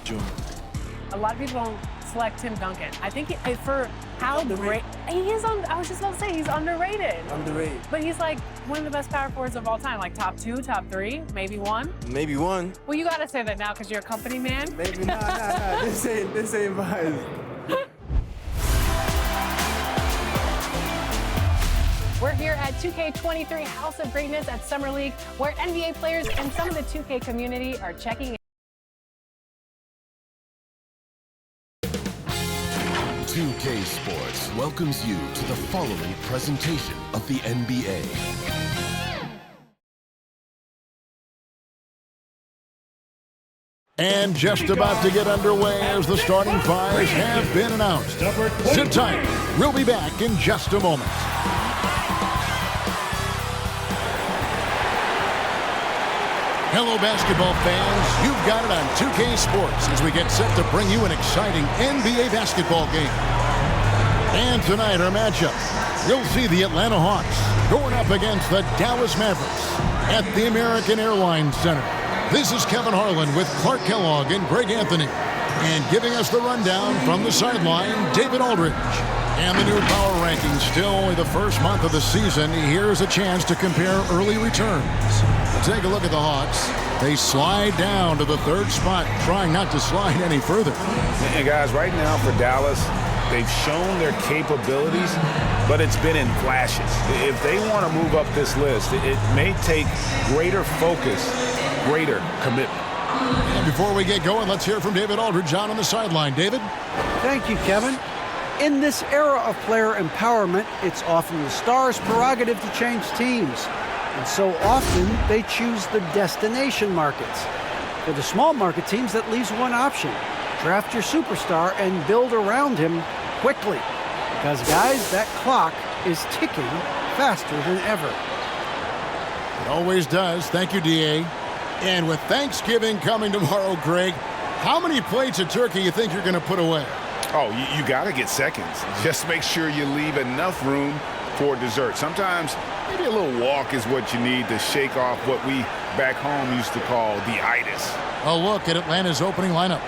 June. A lot of people don't select Tim Duncan. I think for how great he is I was just about to say he's underrated. Underrated. But he's like one of the best power forwards of all time, like top 2, top 3, maybe 1. Maybe 1. Well, you gotta say that now because you're a company man. Maybe nah. This ain't biased. We're here at 2K23 House of Greatness at Summer League, where NBA players and some of the 2K community are checking in. 2K Sports welcomes you to the following presentation of the NBA. And just about to get underway as the starting fives have been announced. Sit tight. We'll be back in just a moment. Hello, basketball fans. You've got it on 2K Sports as we get set to bring you an exciting NBA basketball game. And tonight, our matchup, we'll see the Atlanta Hawks going up against the Dallas Mavericks at the American Airlines Center. This is Kevin Harlan with Clark Kellogg and Greg Anthony. And giving us the rundown from the sideline, David Aldridge. And the new power rankings, still only the first month of the season. Here's a chance to compare early returns. Take a look at the Hawks. They slide down to the 3rd spot, trying not to slide any further. And guys, right now for Dallas, they've shown their capabilities, but it's been in flashes. If they want to move up this list, it may take greater focus, greater commitment. And before we get going, let's hear from David Aldridge on the sideline. David? Thank you, Kevin. In this era of player empowerment, it's often the star's prerogative to change teams. And so often, they choose the destination markets. For the small market teams, that leaves one option. Draft your superstar and build around him quickly. Because, guys, that clock is ticking faster than ever. It always does. Thank you, D.A. And with Thanksgiving coming tomorrow, Greg, how many plates of turkey you think you're going to put away? Oh, you got to get seconds. Just make sure you leave enough room for dessert. Sometimes maybe a little walk is what you need to shake off what we back home used to call the itis. A look at Atlanta's opening lineup.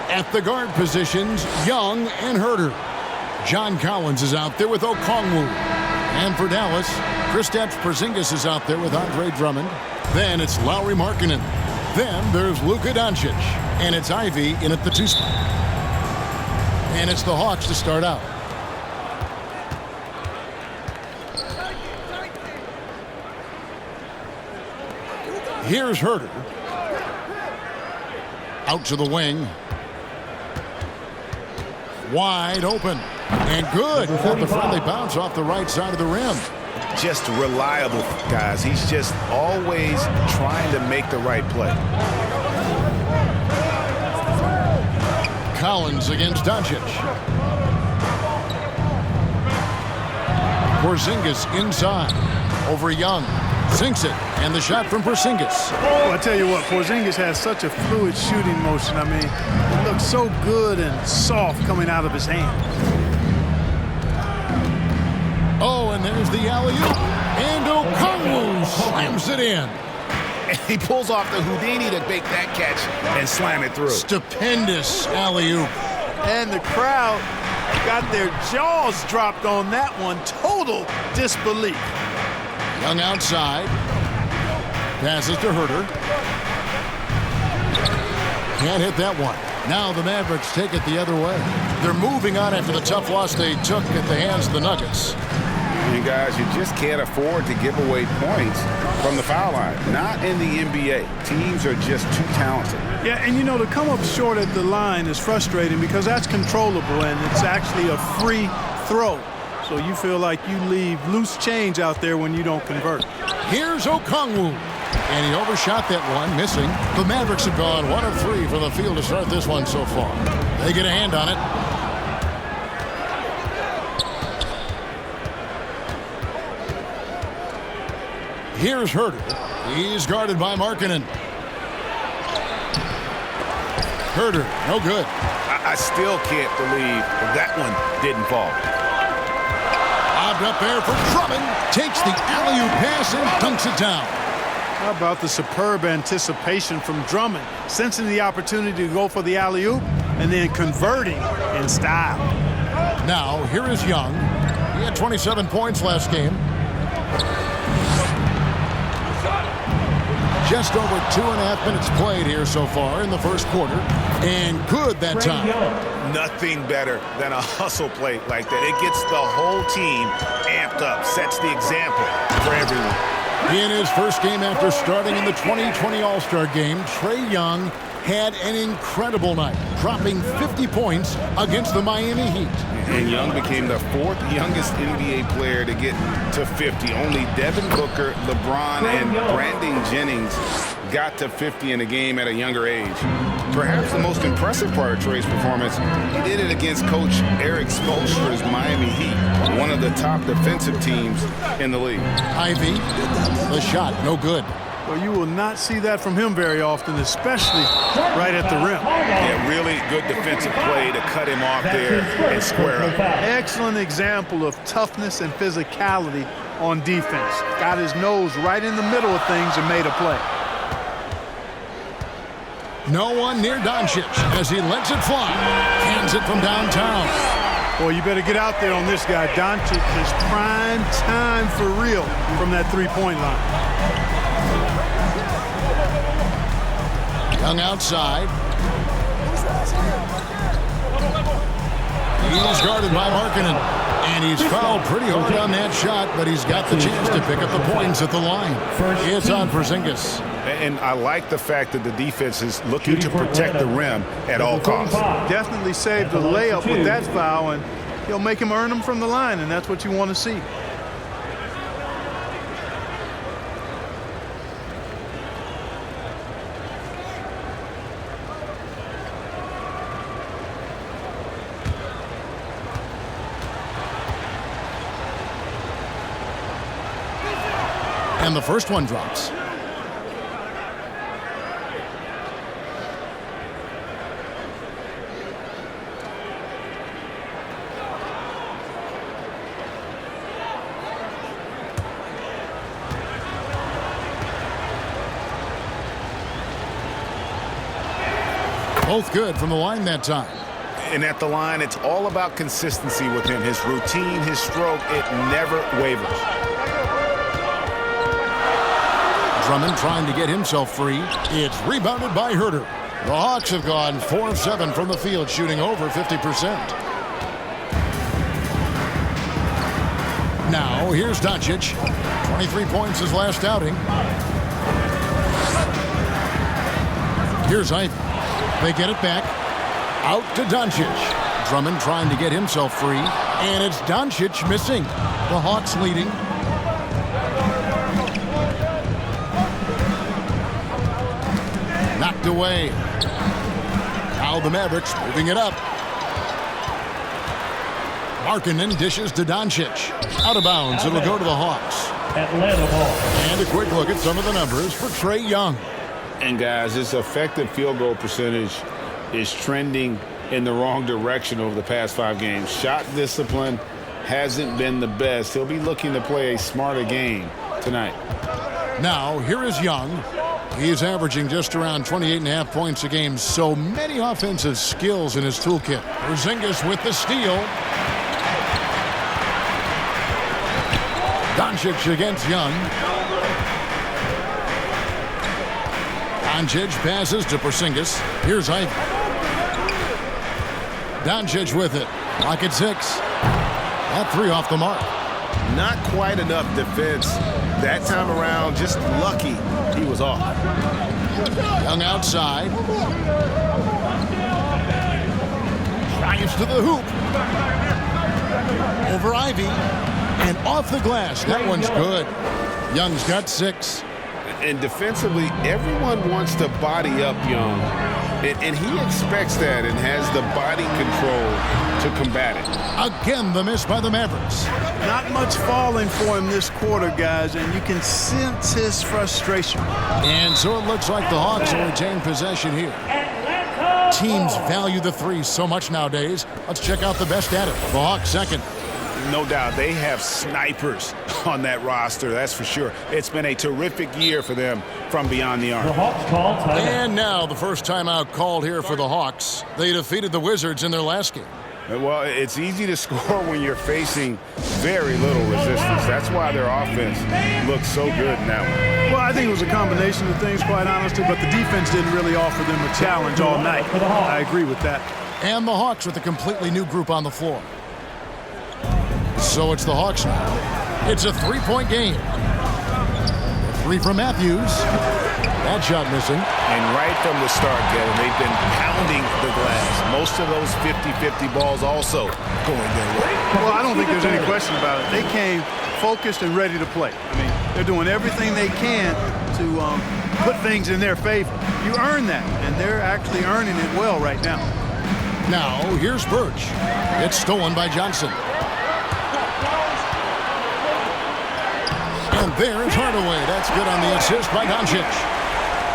At the guard positions, Young and Herter. John Collins is out there with Okongwu. And for Dallas, Kristaps Porzingis is out there with Andre Drummond. Then it's Lauri Markkanen. Then there's Luka Doncic. And it's Ivy in at the 2 spot. And it's the Hawks to start out. Here's Herter. Out to the wing. Wide open. And good. Got the friendly bounce off the right side of the rim. Just reliable, guys. He's just always trying to make the right play. Collins against Doncic. Porzingis inside. Over Young. Sinks it. And the shot from Porzingis. Well, I tell you what, Porzingis has such a fluid shooting motion. I mean, it looks so good and soft coming out of his hand. Oh, and there's the alley-oop. And Okongwu slams it in. And he pulls off the Houdini to make that catch and slam it through. Stupendous alley-oop. And the crowd got their jaws dropped on that one. Total disbelief. Young outside. Passes to Herter. Can't hit that one. Now the Mavericks take it the other way. They're moving on after the tough loss they took at the hands of the Nuggets. You guys, you just can't afford to give away points from the foul line. Not in the NBA. Teams are just too talented. Yeah, and you know, to come up short at the line is frustrating because that's controllable and it's actually a free throw. So you feel like you leave loose change out there when you don't convert. Here's Okongwu. And he overshot that one, missing. The Mavericks have gone 1 of 3 from the field to start this one so far. They get a hand on it. Here's Herter. He's guarded by Markkanen. Herter, no good. I still can't believe that one didn't fall. Lobbed up there for Drummond. Takes the alley-oop pass and dunks it down. How about the superb anticipation from Drummond, sensing the opportunity to go for the alley-oop and then converting in style. Now, here is Young. He had 27 points last game. Just over 2.5 minutes played here so far in the first quarter. And good that time. Nothing better than a hustle play like that. It gets the whole team amped up, sets the example for everyone. In his first game after starting in the 2020 All-Star Game, Trae Young had an incredible night, dropping 50 points against the Miami Heat. And Young became the 4th youngest NBA player to get to 50. Only Devin Booker, LeBron, and Brandon Jennings got to 50 in a game at a younger age. Perhaps the most impressive part of Trae's performance, he did it against Coach Eric Spoelstra's Miami Heat, one of the top defensive teams in the league. Ivy, the shot, no good. Well, you will not see that from him very often, especially right at the rim. Yeah, really good defensive play to cut him off there and square up. Excellent example of toughness and physicality on defense. Got his nose right in the middle of things and made a play. No one near Doncic as he lets it fly. Hands it from downtown. Boy, you better get out there on this guy. Doncic is prime time for real from that three-point line. Young outside. He's guarded by Markkanen. And he's fouled pretty hard on that shot, but he's got the chance to pick up the points at the line. It's on Porzingis. And I like the fact that the defense is looking to protect the rim at all costs. Definitely saved the layup with that foul, and he'll make him earn them from the line, and that's what you want to see. And the first one drops. Both good from the line that time. And at the line, it's all about consistency with him. His routine, his stroke, it never wavers. Drummond trying to get himself free. It's rebounded by Herter. The Hawks have gone 4 of 7 from the field, shooting over 50%. Now, here's Doncic. 23 points his last outing. Here's Ivy. They get it back. Out to Doncic. Drummond trying to get himself free. And it's Doncic missing. The Hawks leading. Knocked away. Now the Mavericks moving it up. Markkanen dishes to Doncic. Out of bounds. It'll go to the Hawks. Atlanta ball. And a quick look at some of the numbers for Trae Young. And guys, his effective field goal percentage is trending in the wrong direction over the past 5 games. Shot discipline hasn't been the best. He'll be looking to play a smarter game tonight. Now, here is Young. He is averaging just around 28.5 points a game. So many offensive skills in his toolkit. Porzingis with the steal. Doncic against Young. Doncic passes to Porzingis. Here's Ivy. Doncic with it. Lock at 6. That 3 off the mark. Not quite enough defense that time around. Just lucky he was off. Young outside. Drives to the hoop. Over Ivy. And off the glass. That one's good. Young's got 6. And defensively, everyone wants to body up Young. And he expects that and has the body control to combat it. Again, the miss by the Mavericks. Not much falling for him this quarter, guys, and you can sense his frustration. And so it looks like the Hawks will retain possession here. Teams value the 3 so much nowadays. Let's check out the best at it. The Hawks second. No doubt. They have snipers on that roster, that's for sure. It's been a terrific year for them from beyond the The arc. Hawks call timeout. And now the first timeout called here for the Hawks. They defeated the Wizards in their last game. Well, it's easy to score when you're facing very little resistance. That's why their offense looks so good in that one. Well, I think it was a combination of things, quite honestly, but the defense didn't really offer them a challenge all night. I agree with that. And the Hawks with a completely new group on the floor. So it's the Hawks now. It's a three-point game. Three from Matthews. That shot missing. And right from the start, Kevin, they've been pounding the glass. Most of those 50-50 balls also going their way. Well, I don't think there's any question about it. They came focused and ready to play. I mean, they're doing everything they can to put things in their favor. You earn that, and they're actually earning it well right now. Now, here's Birch. It's stolen by Johnson. And there is Hardaway. That's good on the assist by Doncic.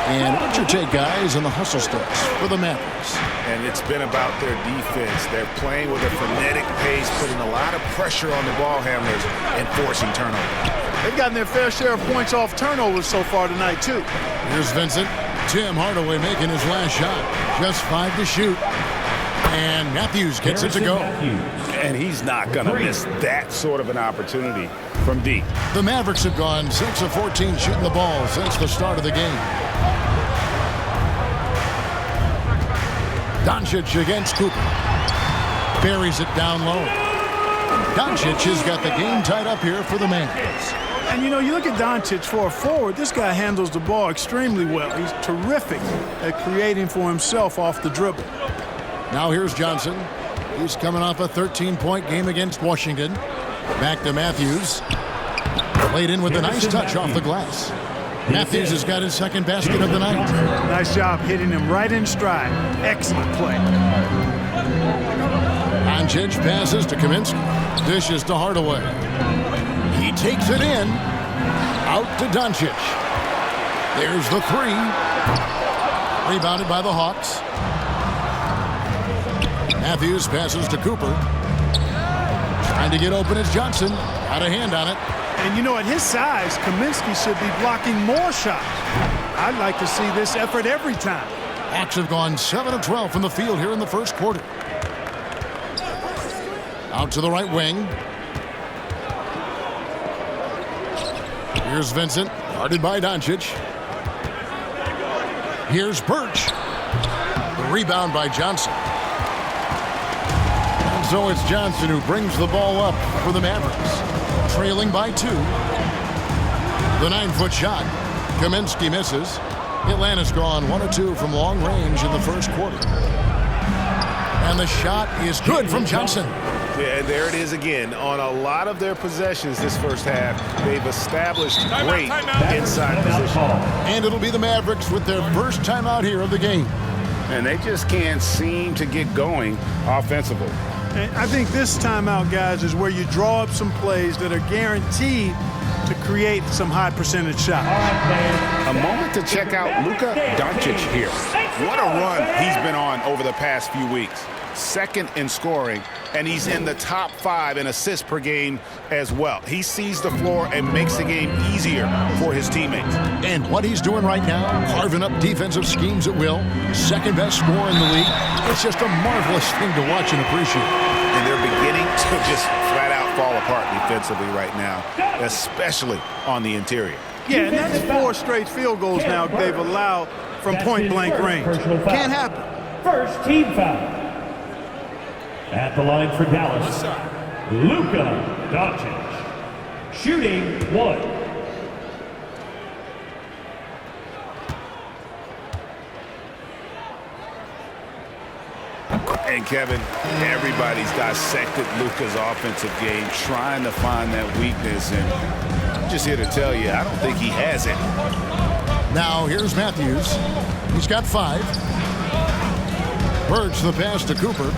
And what's your take, guys, on the hustle steps for the Mavericks? And it's been about their defense. They're playing with a frenetic pace, putting a lot of pressure on the ball handlers and forcing turnovers. They've gotten their fair share of points off turnovers so far tonight, too. Here's Vincent. Tim Hardaway making his last shot. Just 5 to shoot. And Matthews gets it to go. And he's not going to miss that sort of an opportunity from deep. The Mavericks have gone 6 of 14 shooting the ball since the start of the game. Doncic against Cooper. Buries it down low. Doncic has got the game tied up here for the Mavericks. And, you know, you look at Doncic for a forward, this guy handles the ball extremely well. He's terrific at creating for himself off the dribble. Now here's Johnson. He's coming off a 13-point game against Washington. Back to Matthews. Played in with a nice touch off the glass. Matthews has got his second basket of the night. Nice job hitting him right in stride. Excellent play. Doncic passes to Kaminsky. Dishes to Hardaway. He takes it in. Out to Doncic. There's the three. Rebounded by the Hawks. Matthews passes to Cooper. Trying to get open is Johnson. Got a hand on it. And, you know, at his size, Kaminsky should be blocking more shots. I'd like to see this effort every time. Hawks have gone 7 of 12 from the field here in the first quarter. Out to the right wing. Here's Vincent, guarded by Doncic. Here's Birch. The rebound by Johnson. And so it's Johnson who brings the ball up for the Mavericks. Trailing by 2. The 9-foot shot. Kaminsky misses. Atlanta's gone 1 of 2 from long range in the first quarter. And the shot is good from Johnson. Yeah, there it is again. On a lot of their possessions this first half, they've established great inside position. And it'll be the Mavericks with their first timeout here of the game. And they just can't seem to get going offensively. And I think this timeout, guys, is where you draw up some plays that are guaranteed to create some high percentage shots. A moment to check out Luka Doncic here. What a run he's been on over the past few weeks. Second in scoring, and he's in the top 5 in assists per game as well. He sees the floor and makes the game easier for his teammates. And what he's doing right now, carving up defensive schemes at will, second best scorer in the league. It's just a marvelous thing to watch and appreciate. And they're beginning to just flat out fall apart defensively right now, especially on the interior. Yeah, and that's 4 straight field goals now they've allowed from point-blank range. Can't happen. First team foul. At the line for Dallas, Luka Doncic. Shooting 1. And Kevin, everybody's dissected Luka's offensive game, trying to find that weakness. And I'm just here to tell you, I don't think he has it. Now here's Matthews. He's got 5. Birch the pass to Cooper.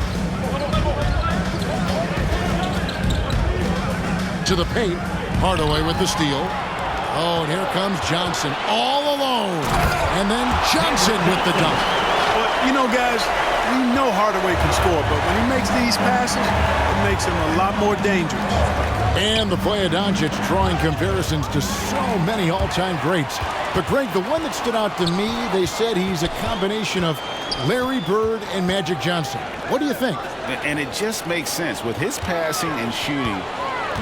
To the paint. Hardaway with the steal. Oh, and here comes Johnson all alone. And then Johnson with the dunk. But You know, guys, we know Hardaway can score, but when he makes these passes, it makes him a lot more dangerous. And the play of Doncic drawing comparisons to so many all-time greats. But, Greg, the one that stood out to me, they said he's a combination of Larry Bird and Magic Johnson. What do you think? And it just makes sense. With his passing and shooting,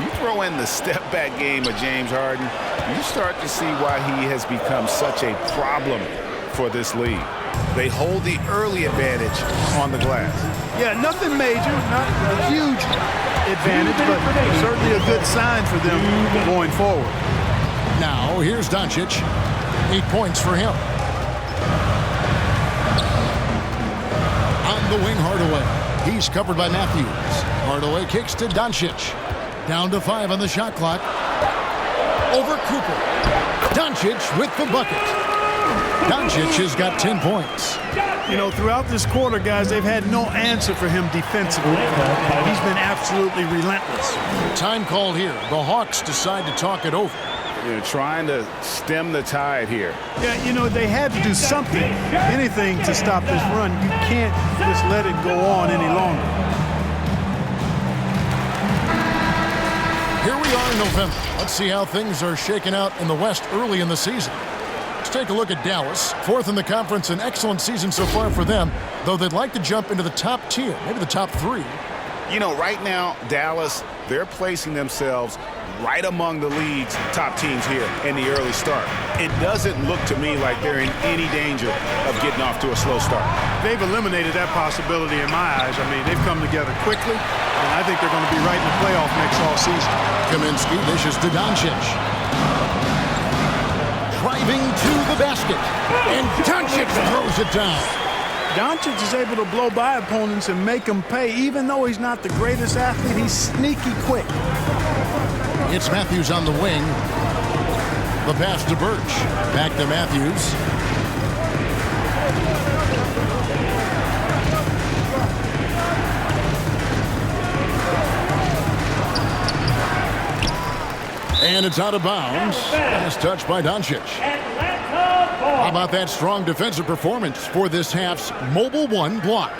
you throw in the step-back game of James Harden, you start to see why he has become such a problem for this league. They hold the early advantage on the glass. Yeah, nothing major, not a huge advantage, but certainly a good sign for them going forward. Now, here's Doncic. 8 points for him. On the wing, Hardaway. He's covered by Matthews. Hardaway kicks to Doncic. Down to 5 on the shot clock. Over Cooper. Doncic with the bucket. Doncic has got 10 points. You know, throughout this quarter, guys, they've had no answer for him defensively. He's been absolutely relentless. Time called here. The Hawks decide to talk it over. They're trying to stem the tide here. Yeah, you know, they had to do something, anything to stop this run. You can't just let it go on any longer. Here we are in November. Let's see how things are shaking out in the West early in the season. Let's take a look at Dallas. 4th in the conference, an excellent season so far for them, though they'd like to jump into the top tier, maybe the top 3. You know, right now, Dallas, they're placing themselves right among the league's top teams here in the early start. It doesn't look to me like they're in any danger of getting off to a slow start. They've eliminated that possibility in my eyes. I mean, they've come together quickly, and I think they're going to be right in the playoff mix all season. Kaminsky dishes to Doncic. Driving to the basket, and Doncic throws it down. Doncic is able to blow by opponents and make them pay. Even though he's not the greatest athlete, he's sneaky quick. It's Matthews on the wing. The pass to Birch. Back to Matthews. And it's out of bounds. Last touch by Doncic. How about that strong defensive performance for this half's Mobile One block?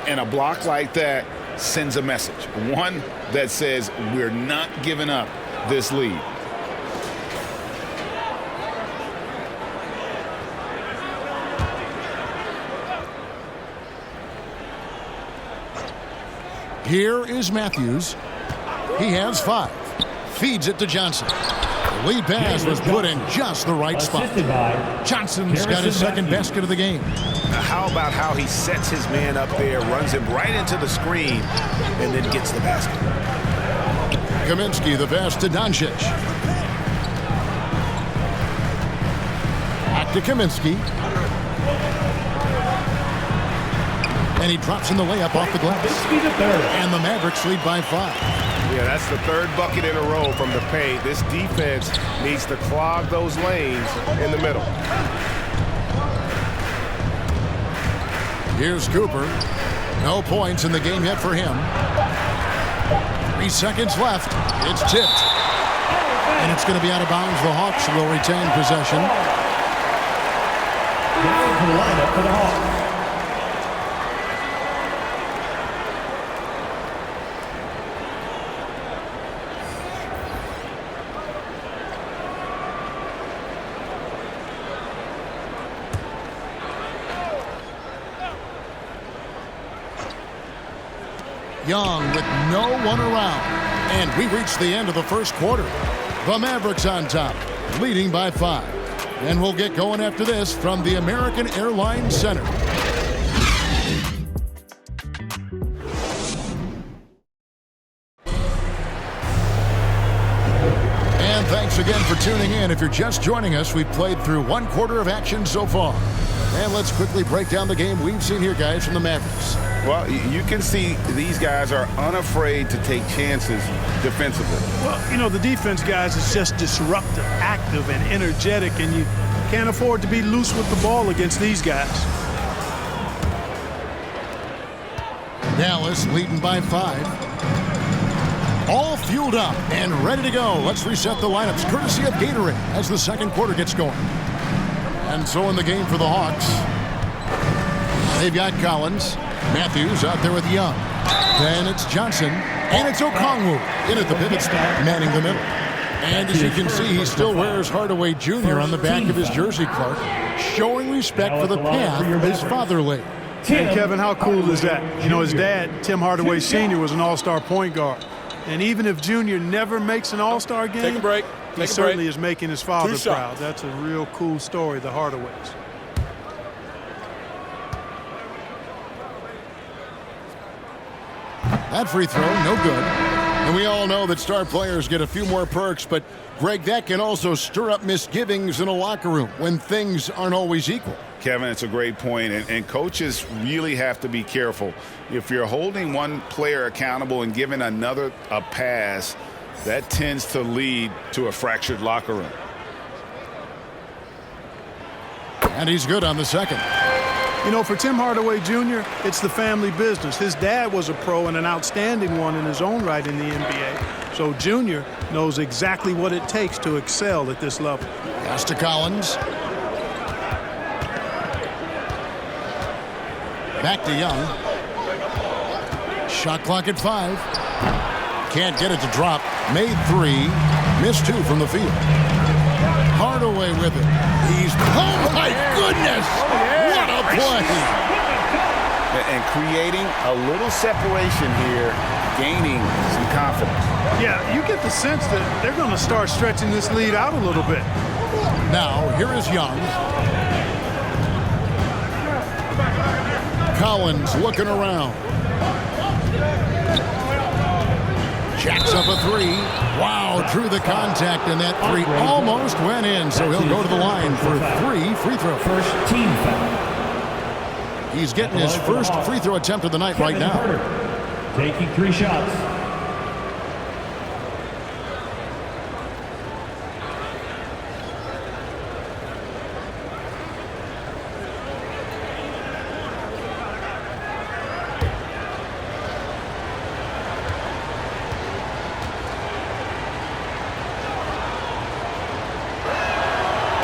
And a block like that sends a message. One that says we're not giving up this lead. Here is Matthews. He has 5. Feeds it to Johnson. The lead pass was put in just the right spot. Johnson's got his second basket of the game. Now how about how he sets his man up there, runs him right into the screen, and then gets the basket. Kaminsky, the pass to Doncic. Back to Kaminsky. And he drops in the layup off the glass. And the Mavericks lead by 5. Yeah, that's the 3rd bucket in a row from the paint. This defense needs to clog those lanes in the middle. Here's Cooper. No points in the game yet for him. 3 seconds left. It's tipped. And it's going to be out of bounds. The Hawks will retain possession. Down to the lineup for the Hawks. Young with no one around. And we reach the end of the first quarter. The Mavericks on top, leading by 5. And we'll get going after this from the American Airlines Center. And thanks again for tuning in. If you're just joining us, we've played through 1 quarter of action so far. And let's quickly break down the game we've seen here, guys, from the Mavericks. Well, you can see these guys are unafraid to take chances defensively. Well, you know, the defense, guys, is just disruptive, active, and energetic, and you can't afford to be loose with the ball against these guys. Dallas leading by 5. All fueled up and ready to go. Let's reset the lineups courtesy of Gatorade as the second quarter gets going. And so in the game for the Hawks, They've got Collins. Matthews out there with Young. Then it's Johnson. And it's Okongwu in at the pivot spot, manning the middle. And as you can see, he still wears Hardaway Jr. on the back of his jersey, Clark, showing respect for the path his father laid. And Kevin, how cool is that? You know, his dad, Tim Hardaway Sr., was an all-star point guard. And even if Junior never makes an all-star game, Take a break. he certainly is making his father proud. That's a real cool story, the Hardaways. That free throw, no good. And we all know that star players get a few more perks, but, Greg, that can also stir up misgivings in a locker room when things aren't always equal. Kevin, it's a great point, and coaches really have to be careful. If you're holding one player accountable and giving another a pass, that tends to lead to a fractured locker room. And he's good on the second. You know, for Tim Hardaway Jr., it's the family business. His dad was a pro and an outstanding one in his own right in the NBA. So Junior knows exactly what it takes to excel at this level. Pass to Collins. Back to Young. Shot clock at 5. Can't get it to drop. Made 3. Missed 2 from the field. Hardaway with it. Oh my goodness! What a play! And creating a little separation here, gaining some confidence. Yeah, you get the sense that they're going to start stretching this lead out a little bit. Now, here is Young. Collins looking around. Jacks up a 3. Wow, drew the contact, and that 3 almost went in, so he'll go to the line for 3 free throws. First team foul. He's getting his first free throw attempt of the night right now. Taking 3 shots.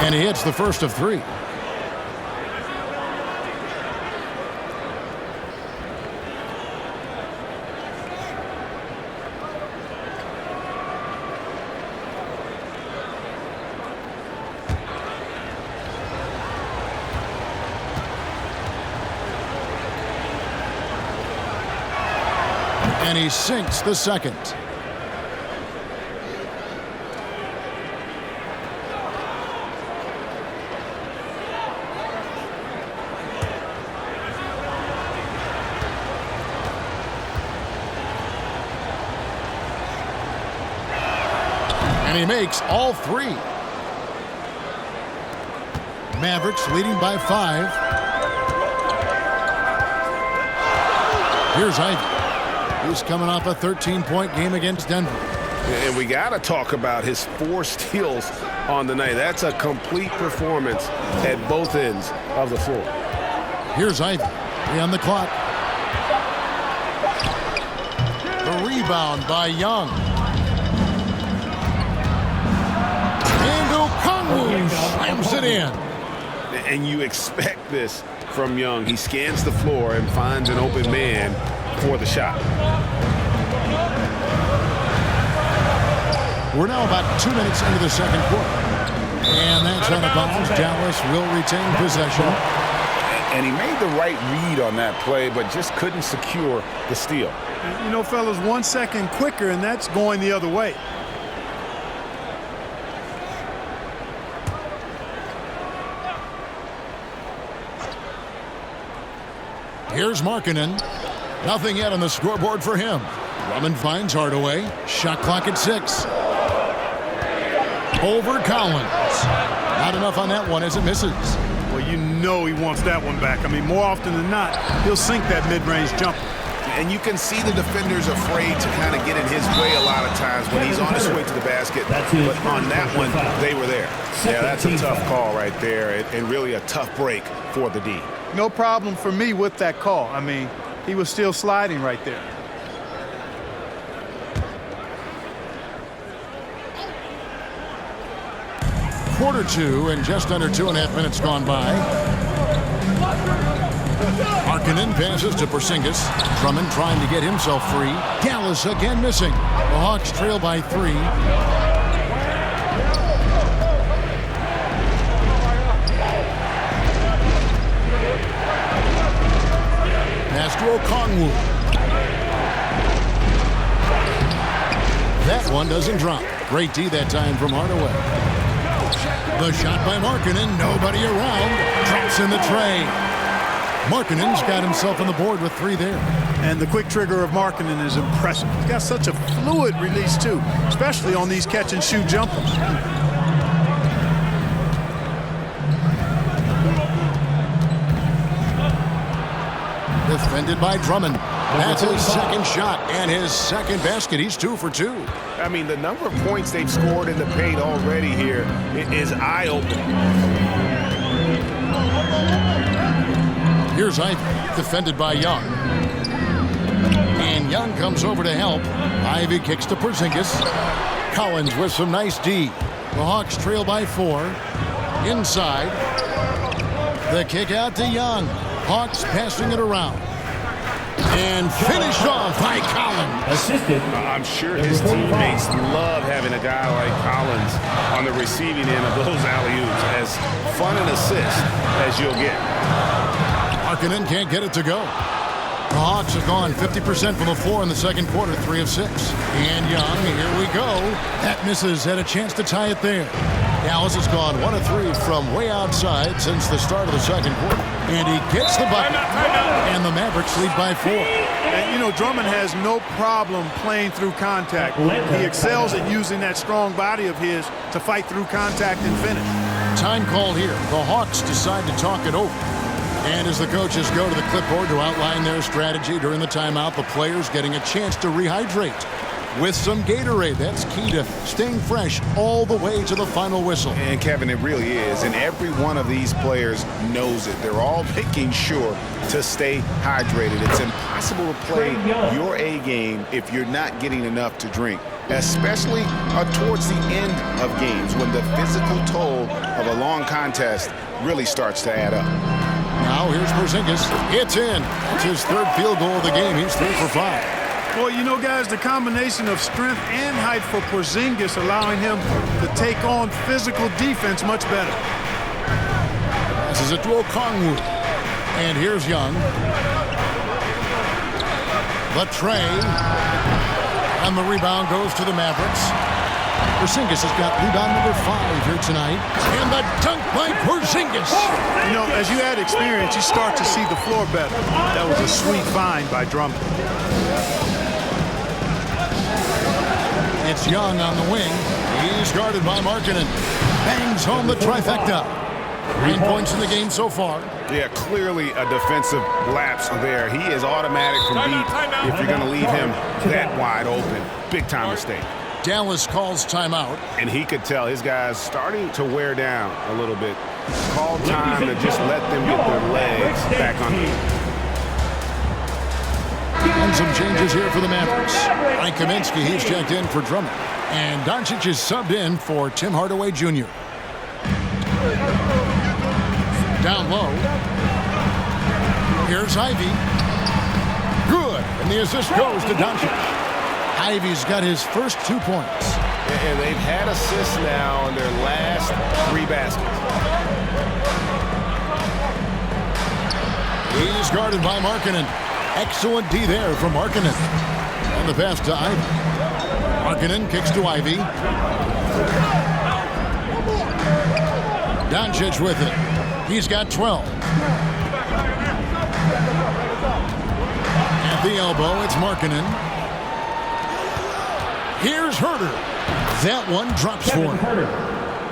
And he hits the first of 3. And he sinks the second. And he makes all 3. Mavericks leading by 5. Here's Ivy. He's coming off a 13-point game against Denver. And we got to talk about his 4 steals on the night. That's a complete performance at both ends of the floor. Here's Ivy. 3 on the clock. The rebound by Young. Okongwu slams it in. And you expect this from Young. He scans the floor and finds an open man for the shot. We're now about 2 minutes into the second quarter. And that's out of bounds. Dallas will retain possession. And he made the right read on that play, but just couldn't secure the steal. You know, fellas, 1 second quicker, and that's going the other way. Here's Markkanen. Nothing yet on the scoreboard for him. Drummond finds Hardaway. Shot clock at 6. Over Collins. Not enough on that one as it misses. Well, you know he wants that one back. I mean, more often than not, he'll sink that mid-range jumper. And you can see the defenders afraid to kind of get in his way a lot of times when he's on his way to the basket. But on that one, they were there. Yeah, that's a tough call right there, and really a tough break for the D. No problem for me with that call. I mean, he was still sliding right there. Quarter 2 and just under 2.5 minutes gone by. Markkanen passes to Porzingis. Drummond trying to get himself free. Dallas again missing. The Hawks trail by 3. Pass to Okongwu. That one doesn't drop. Great D that time from Hardaway. The shot by Markkanen. Nobody around. Drops in the tray. Markkanen's got himself on the board with 3 there. And the quick trigger of Markkanen is impressive. He's got such a fluid release, too, especially on these catch-and-shoot jumpers. Defended by Drummond. That's his second shot and his second basket. He's 2 for 2. I mean, the number of points they've scored in the paint already here is eye-opening. Here's Ivy, defended by Young. And Young comes over to help. Ivy kicks to Porzingis. Collins with some nice D. The Hawks trail by 4. Inside. The kick out to Young. Hawks passing it around. And finished off by Collins. Assisted. I'm sure his teammates love having a guy like Collins on the receiving end of those alley-oops. As fun an assist as you'll get. Markkanen can't get it to go. The Hawks have gone 50% from the floor in the second quarter, 3 of 6. And Young, here we go. That misses, had a chance to tie it there. Dallas has gone 1 of 3 from way outside since the start of the second quarter. And he gets the bucket. And the Mavericks lead by 4. And, you know, Drummond has no problem playing through contact. He excels at using that strong body of his to fight through contact and finish. Time called here. The Hawks decide to talk it over. And as the coaches go to the clipboard to outline their strategy during the timeout, the players getting a chance to rehydrate with some Gatorade. That's key to staying fresh all the way to the final whistle. And Kevin, it really is. And every one of these players knows it. They're all making sure to stay hydrated. It's impossible to play your A game if you're not getting enough to drink, especially towards the end of games when the physical toll of a long contest really starts to add up. Now here's Porzingis. It's in. That's his 3rd field goal of the game. He's 3 for 5. Well, you know, guys, the combination of strength and height for Porzingis allowing him to take on physical defense much better. This is it to Okongwu. And here's Young. The tray. And the rebound goes to the Mavericks. Porzingis has got rebound number 5 here tonight. And the dunk by Porzingis. You know, as you add experience, you start to see the floor better. That was a sweet find by Drummond. It's Young on the wing. He's guarded by Markkanen. Bangs home the trifecta. 9 points in the game so far. Yeah, clearly a defensive lapse there. He is automatic from deep if you're going to leave him that wide open. Big time mistake. Dallas calls timeout. And he could tell his guys starting to wear down a little bit. Call time to just let them get their legs back on the And some changes here for the Mavericks. Mike Kaminsky, he's checked in for Drummond. And Doncic is subbed in for Tim Hardaway Jr. Down low. Here's Ivy. Good. And the assist goes to Doncic. Ivy's got his first 2 points. And they've had assists now in their last 3 baskets. He's guarded by Markkanen. Excellent D there from Markkanen. And the pass to Ivy. Markkanen kicks to Ivy. Doncic with it. He's got 12. At the elbow, it's Markkanen. Here's Herter. That one drops for him.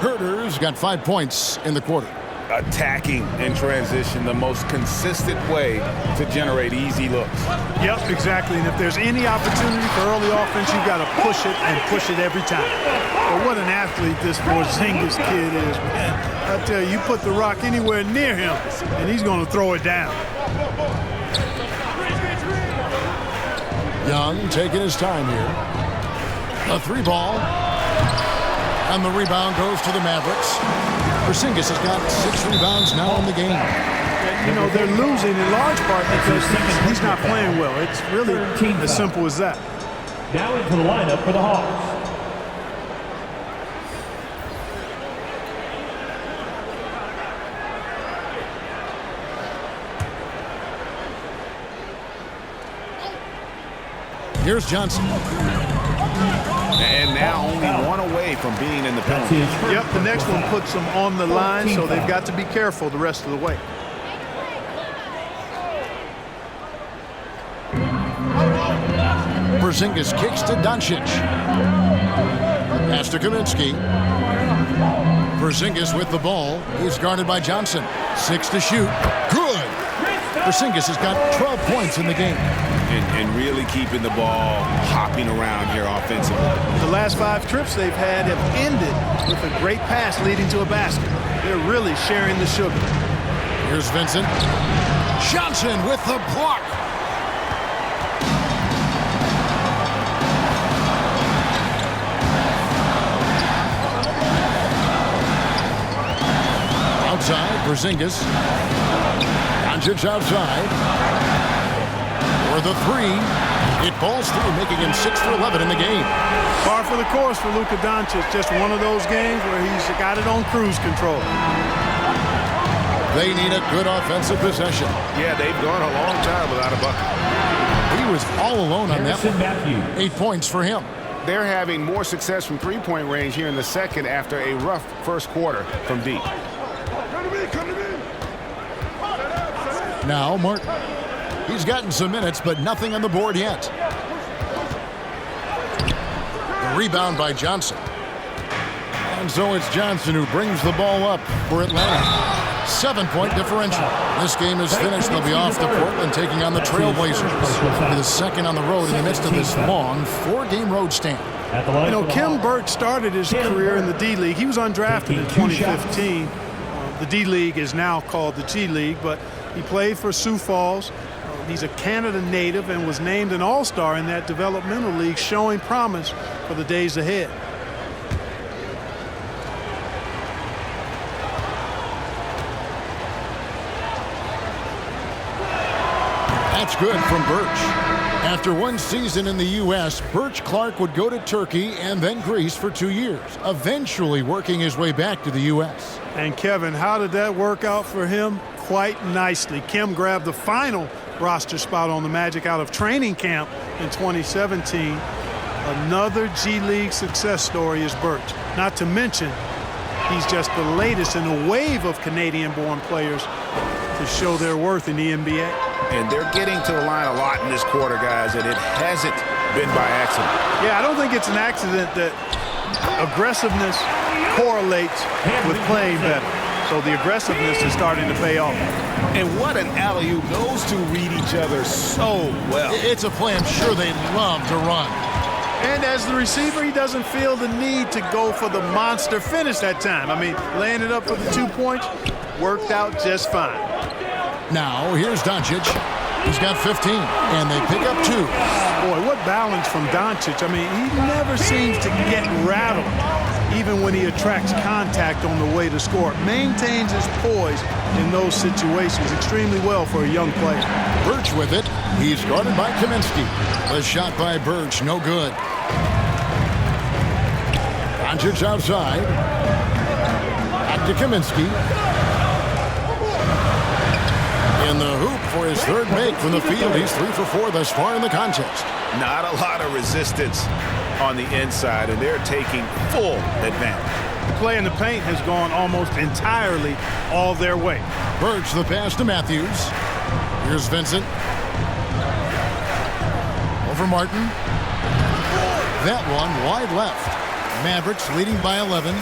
Herter's got 5 points in the quarter. Attacking in transition, the most consistent way to generate easy looks. Yep, exactly. And if there's any opportunity for early offense, you've got to push it and push it every time. But what an athlete this Porzingis kid is, man. I tell you, you put the rock anywhere near him, and he's going to throw it down. Young taking his time here. A 3-ball. And the rebound goes to the Mavericks. Porzingis has got 6 rebounds now in the game. you know, they're losing in large part because he's not playing well. It's really as simple as that. Now into the lineup for the Hawks. Here's Johnson. And now only one away from being in the penalty. Yep, the next one puts them on the line, so they've got to be careful the rest of the way. Porzingis kicks to Doncic. Pass to Kaminsky. Porzingis with the ball. He's guarded by Johnson. 6 to shoot. Good. Porzingis has got 12 points in the game. And really keeping the ball hopping around here offensively. The last 5 trips they've had have ended with a great pass leading to a basket. They're really sharing the sugar. Here's Vincent. Johnson with the block. Outside, Porzingis. Doncic outside. For the 3. It falls through, making him 6 for 11 in the game. Par for the course for Luka Doncic. Just one of those games where he's got it on cruise control. They need a good offensive possession. Yeah, they've gone a long time without a bucket. He was all alone on that one. Matthews. 8 points for him. They're having more success from three-point range here in the second after a rough first quarter from deep. Now Martin. He's gotten some minutes, but nothing on the board yet. The rebound by Johnson. And so it's Johnson who brings the ball up for Atlanta. 7-point differential. This game is finished. They'll be off to Portland taking on the Trailblazers. The second on the road in the midst of this long 4-game road stand. You know, Kim Burke started his career in the D-League. He was undrafted in 2015. The D-League is now called the G-League, but he played for Sioux Falls. He's a Canada native and was named an all-star in that developmental league, showing promise for the days ahead. That's good from Birch. After one season in the U.S., Birch Clark would go to Turkey and then Greece for 2 years, eventually working his way back to the U.S. And Kevin, how did that work out for him? Quite nicely. Kim grabbed the final roster spot on the Magic out of training camp in 2017. Another G-League success story is Birch. Not to mention, he's just the latest in a wave of Canadian-born players to show their worth in the NBA. And they're getting to the line a lot in this quarter, guys, and it hasn't been by accident. Yeah, I don't think it's an accident that aggressiveness correlates with playing better. So the aggressiveness is starting to pay off. And what an alley-oop. Those two read each other so well. It's a play I'm sure they love to run. And as the receiver, he doesn't feel the need to go for the monster finish that time. I mean, laying it up for the 2 points worked out just fine. Now, here's Doncic. He's got 15, and they pick up 2. Boy, what balance from Doncic. I mean, he never seems to get rattled, even when he attracts contact on the way to score. Maintains his poise in those situations extremely well for a young player. Birch with it. He's guarded by Kaminsky. The shot by Birch, no good. Doncic outside. Back to Kaminsky. In the hoop for his third make from the field. He's 3 for 4 thus far in the contest. Not a lot of resistance on the inside, and they're taking full advantage. The play in the paint has gone almost entirely all their way. Birch the pass to Matthews. Here's Vincent. Over Martin. That one wide left. Mavericks leading by 11.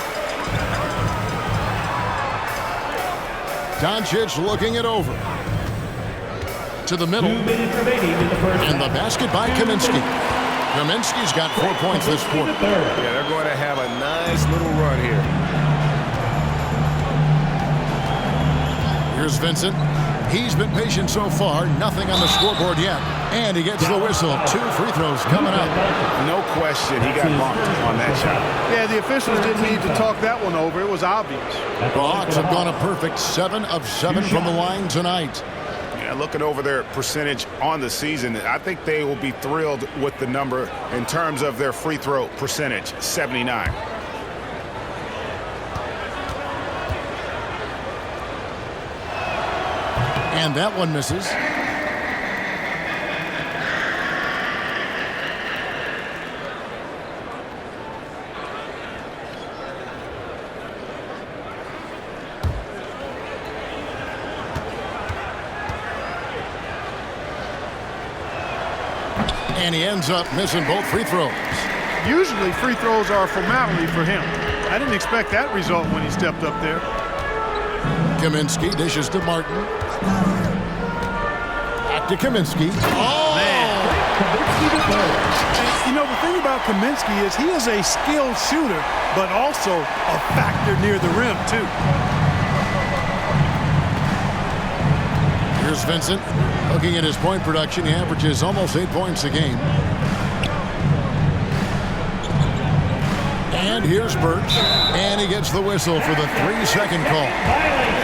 Doncic looking it over. To the middle. 2 minutes remaining in the first. And the basket by Kaminsky. Kaminsky's got 4 points this quarter. Yeah, they're going to have a nice little run here. Here's Vincent. He's been patient so far. Nothing on the scoreboard yet. And he gets the whistle. 2 free throws coming up. No question he got bumped on that shot. Yeah, the officials didn't need to talk that one over. It was obvious. The Hawks have gone a perfect 7 of 7 from the line tonight. Yeah, looking over their percentage on the season, I think they will be thrilled with the number in terms of their free throw percentage, 79. And that one misses. And he ends up missing both free throws. Usually free throws are a formality for him. I didn't expect that result when he stepped up there. Kaminsky dishes to Martin. Back to Kaminsky. Oh! Man. You know, the thing about Kaminsky is he is a skilled shooter, but also a factor near the rim, too. Here's Vincent. Looking at his point production, he averages almost 8 points a game. And here's Birch. And he gets the whistle for the 3-second call.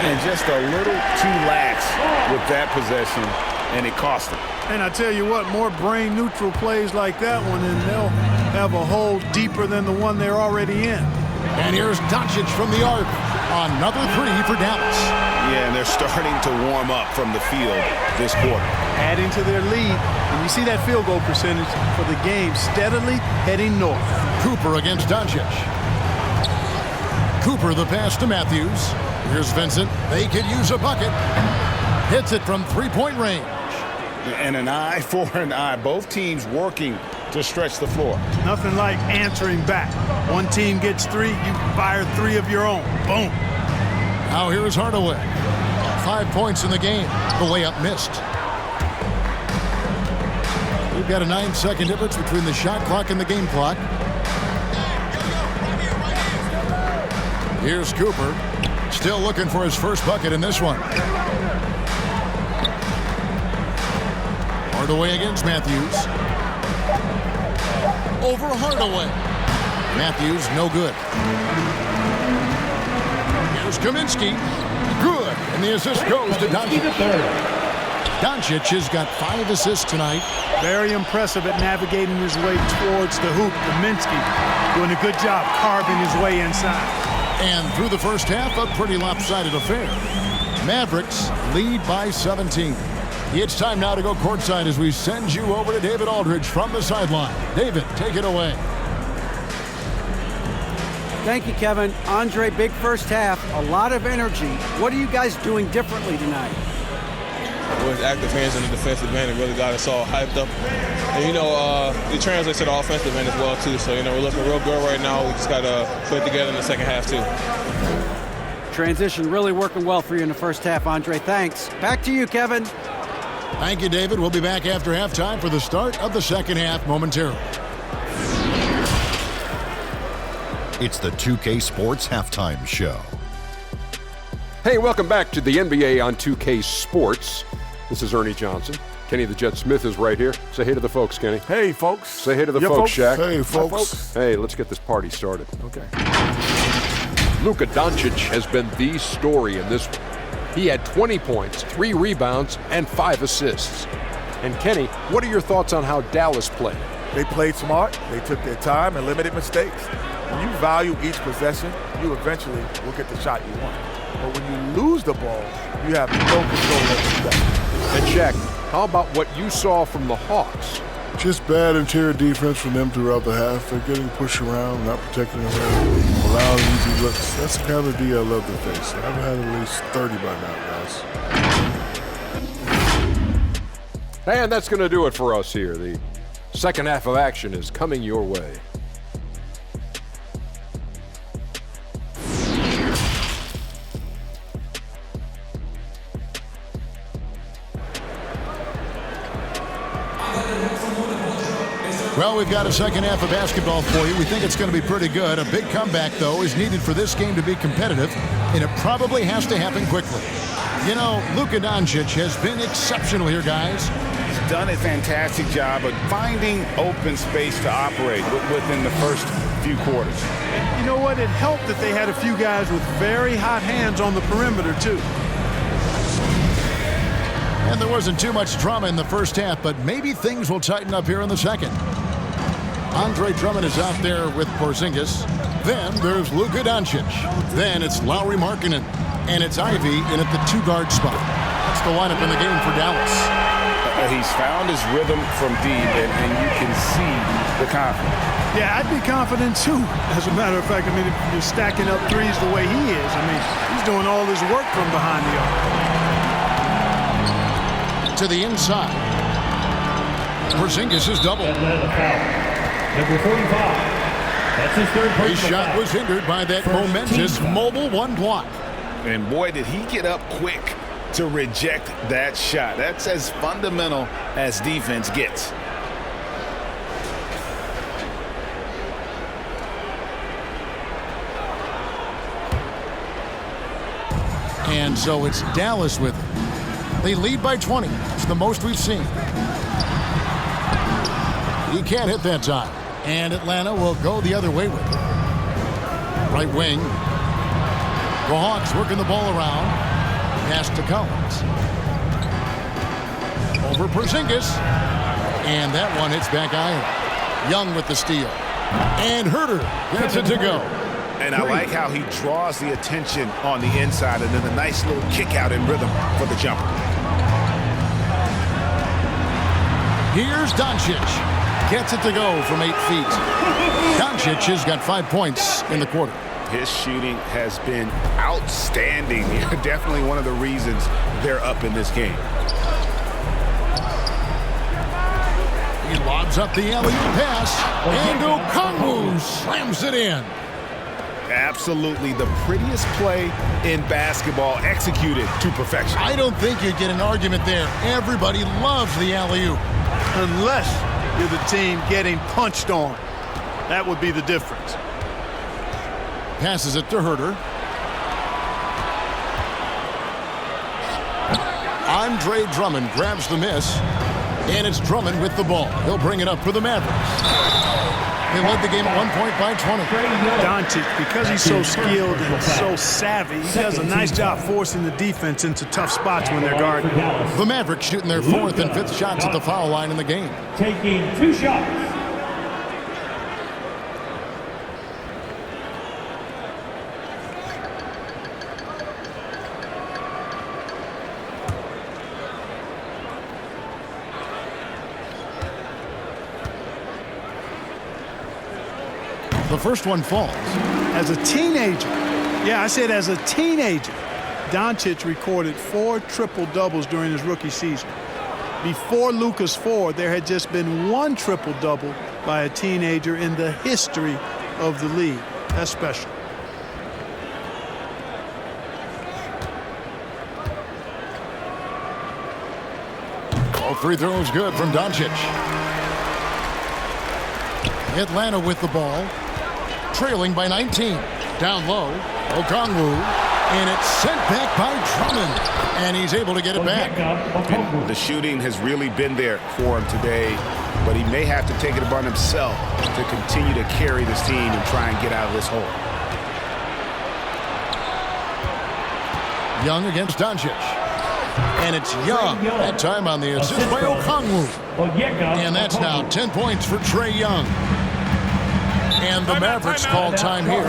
And just a little too lax with that possession, and it cost him. And I tell you what, more brain-neutral plays like that one, and they'll have a hole deeper than the one they're already in. And here's Doncic from the arc. Another 3 for Dallas. Yeah, and they're starting to warm up from the field this quarter. Adding to their lead, and you see that field goal percentage for the game steadily heading north. Cooper against Doncic. Cooper the pass to Matthews. Here's Vincent. They could use a bucket. Hits it from 3-point range. And an eye for an eye. Both teams working to stretch the floor. Nothing like answering back. One team gets 3, you fire 3 of your own. Boom. Now here's Hardaway. 5 points in the game. The layup missed. We've got a 9-second difference between the shot clock and the game clock. Here's Cooper. Still looking for his first bucket in this one. Hardaway against Matthews. Over Hardaway. Matthews, no good. Here's Kaminsky. Good. And the assist goes to Doncic. Doncic has got 5 assists tonight. Very impressive at navigating his way towards the hoop. Kaminsky doing a good job carving his way inside. And through the first half, a pretty lopsided affair. Mavericks lead by 17. It's time now to go courtside as we send you over to David Aldridge from the sideline. David, take it away. Thank you, Kevin. Andre, big first half, a lot of energy. What are you guys doing differently tonight? With active hands in the defensive end, it really got us all hyped up. And, you know, it translates to the offensive end as well, too. So, you know, we're looking real good right now. We just got to put it together in the second half, too. Transition really working well for you in the first half, Andre. Thanks. Back to you, Kevin. Thank you, David. We'll be back after halftime for the start of the second half momentarily. It's the 2K Sports Halftime Show. Hey, welcome back to the NBA on 2K Sports. This is Ernie Johnson. Kenny the Jet Smith is right here. Say hey to the folks, Kenny. Hey, folks. Say hey to the folks, Shaq. Hey, folks. Hi, folks. Hey, let's get this party started. Okay. Luka Doncic has been the story in this one. He had 20 points, 3 rebounds, and 5 assists. And Kenny, what are your thoughts on how Dallas played? They played smart. They took their time and limited mistakes. When you value each possession, you eventually will get the shot you want. But when you lose the ball, you have no control over the play. And Shaq, how about what you saw from the Hawks? Just bad interior defense from them throughout the half. They're getting pushed around, not protecting the rim, allowing easy looks. That's the kind of D I love to face. I've had at least 30 by now, guys. And that's going to do it for us here. The second half of action is coming your way. Well, we've got a second half of basketball for you. We think it's going to be pretty good. A big comeback, though, is needed for this game to be competitive, and it probably has to happen quickly. You know, Luka Doncic has been exceptional here, guys. He's done a fantastic job of finding open space to operate within the first few quarters. And you know what? It helped that they had a few guys with very hot hands on the perimeter, too. And there wasn't too much drama in the first half, but maybe things will tighten up here in the second. Andre Drummond is out there with Porzingis. Then there's Luka Doncic. Then it's Lauri Markkanen. And it's Ivy in at the 2-guard spot. That's the lineup in the game for Dallas. He's found his rhythm from deep, and you can see the confidence. Yeah, I'd be confident, too. As a matter of fact, I mean, if you're stacking up threes the way he is, I mean, he's doing all his work from behind the arc. To the inside. Porzingis is doubled. Number 45. That's his third personal His shot foul. was hindered by that momentous mobile one block. And boy, did he get up quick to reject that shot. That's as fundamental as defense gets. And so it's Dallas with it. They lead by 20. It's the most we've seen. He can't hit that time. And Atlanta will go the other way with it. Right wing. The Hawks working the ball around. Pass to Collins. Over Porzingis. And that one hits back iron. Young with the steal. And Herter gets it to go. And I like how he draws the attention on the inside, and then a nice little kick out in rhythm for the jumper. Here's Doncic. Gets it to go from 8 feet. Doncic has got 5 points in the quarter. His shooting has been outstanding. Definitely one of the reasons they're up in this game. He lobs up the alley pass. And Okongwu slams it in. Absolutely the prettiest play in basketball, executed to perfection. I don't think you get an argument there. Everybody loves the alley-oop. Unless you're the team getting punched on. That would be the difference. Passes it to Herter. Andre Drummond grabs the miss. And it's Drummond with the ball. He'll bring it up for the Mavericks. They led the game at 1 point by 20. Doncic, because he's so skilled and so savvy, he does a nice job forcing the defense into tough spots when they're guarding. The Mavericks shooting their 4th and 5th shots at the foul line in the game. Taking 2 shots. The first one falls. As a teenager, yeah, I said as a teenager, Doncic recorded 4 triple-doubles during his rookie season. Before Luka's 4, there had just been 1 triple-double by a teenager in the history of the league. That's special. All 3 throws good from Doncic. Atlanta with the ball. Trailing by 19. Down low. Okongwu. And it's sent back by Drummond. And he's able to get it back. And the shooting has really been there for him today. But he may have to take it upon himself to continue to carry this team and try and get out of this hole. Young against Doncic. And it's Young. That time on the assist by Okongwu. And that's now 10 points for Trae Young. And the Mavericks call time here.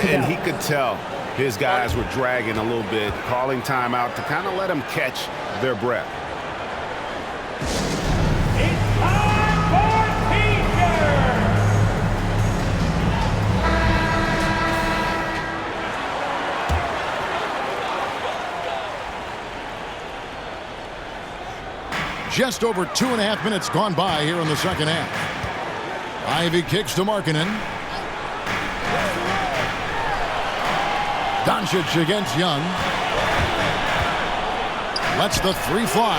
And he could tell his guys were dragging a little bit, calling timeout to kind of let them catch their breath. It's time for teacher. Just over 2.5 minutes gone by here in the second half. Ivy kicks to Markkanen. Doncic against Young. Lets the 3 fly.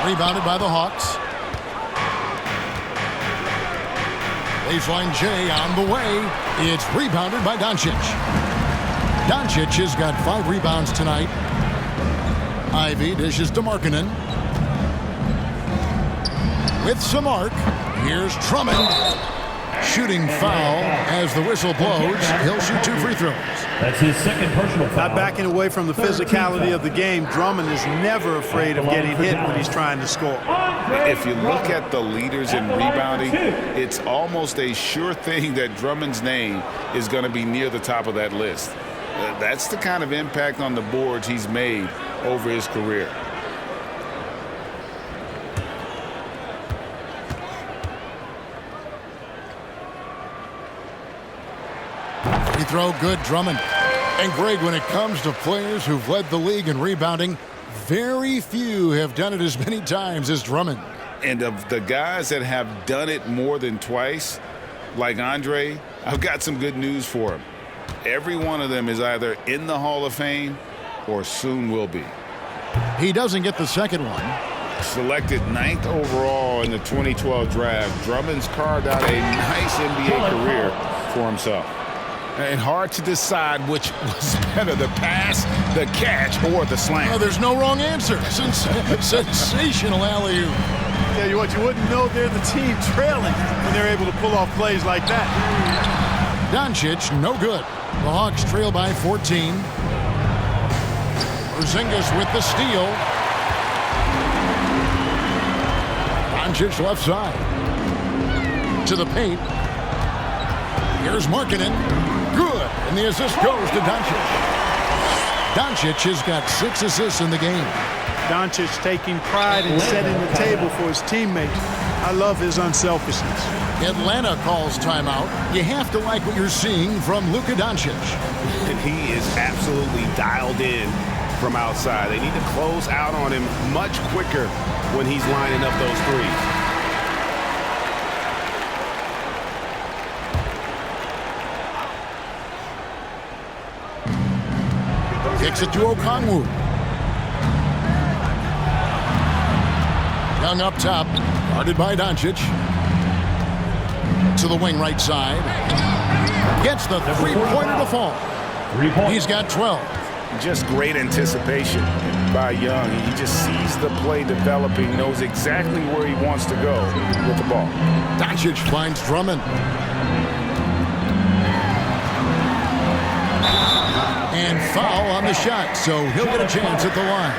Rebounded by the Hawks. Baseline J on the way. It's rebounded by Doncic. Doncic has got 5 rebounds tonight. Ivy dishes to Markkanen. With some arc, here's Drummond. Shooting foul as the whistle blows. He'll shoot 2 free throws. That's his second personal foul. Not backing away from the physicality of the game. Drummond is never afraid of getting hit when he's trying to score. If you look at the leaders in rebounding, it's almost a sure thing that Drummond's name is going to be near the top of that list. That's the kind of impact on the boards he's made over his career. Free throw good, Drummond. And Greg, when it comes to players who've led the league in rebounding, very few have done it as many times as Drummond. And of the guys that have done it more than twice, like Andre, I've got some good news for him. Every one of them is either in the Hall of Fame or soon will be. He doesn't get the second one. Selected 9th overall in the 2012 draft, Drummond's carved out a nice NBA career for himself. And hard to decide which was better, the pass, the catch, or the slam. Oh, there's no wrong answer. Sensational alley-oop. Tell you what, you wouldn't know they're the team trailing when they're able to pull off plays like that. Doncic, no good. The Hawks trail by 14. Porzingis with the steal. Doncic left side. To the paint. Here's Markkanen. Good. And the assist goes to Doncic. Doncic has got 6 assists in the game. Doncic taking pride in setting the table for his teammates. I love his unselfishness. Atlanta calls timeout. You have to like what you're seeing from Luka Doncic. And he is absolutely dialed in from outside. They need to close out on him much quicker when he's lining up those threes. Kicks it to Okongwu. Young up top, guarded by Doncic. To the wing right side. Gets the three-pointer to fall. He's got 12. Just great anticipation by Young. He just sees the play developing, knows exactly where he wants to go with the ball. Doncic finds Drummond. And foul on the shot, so he'll get a chance at the line.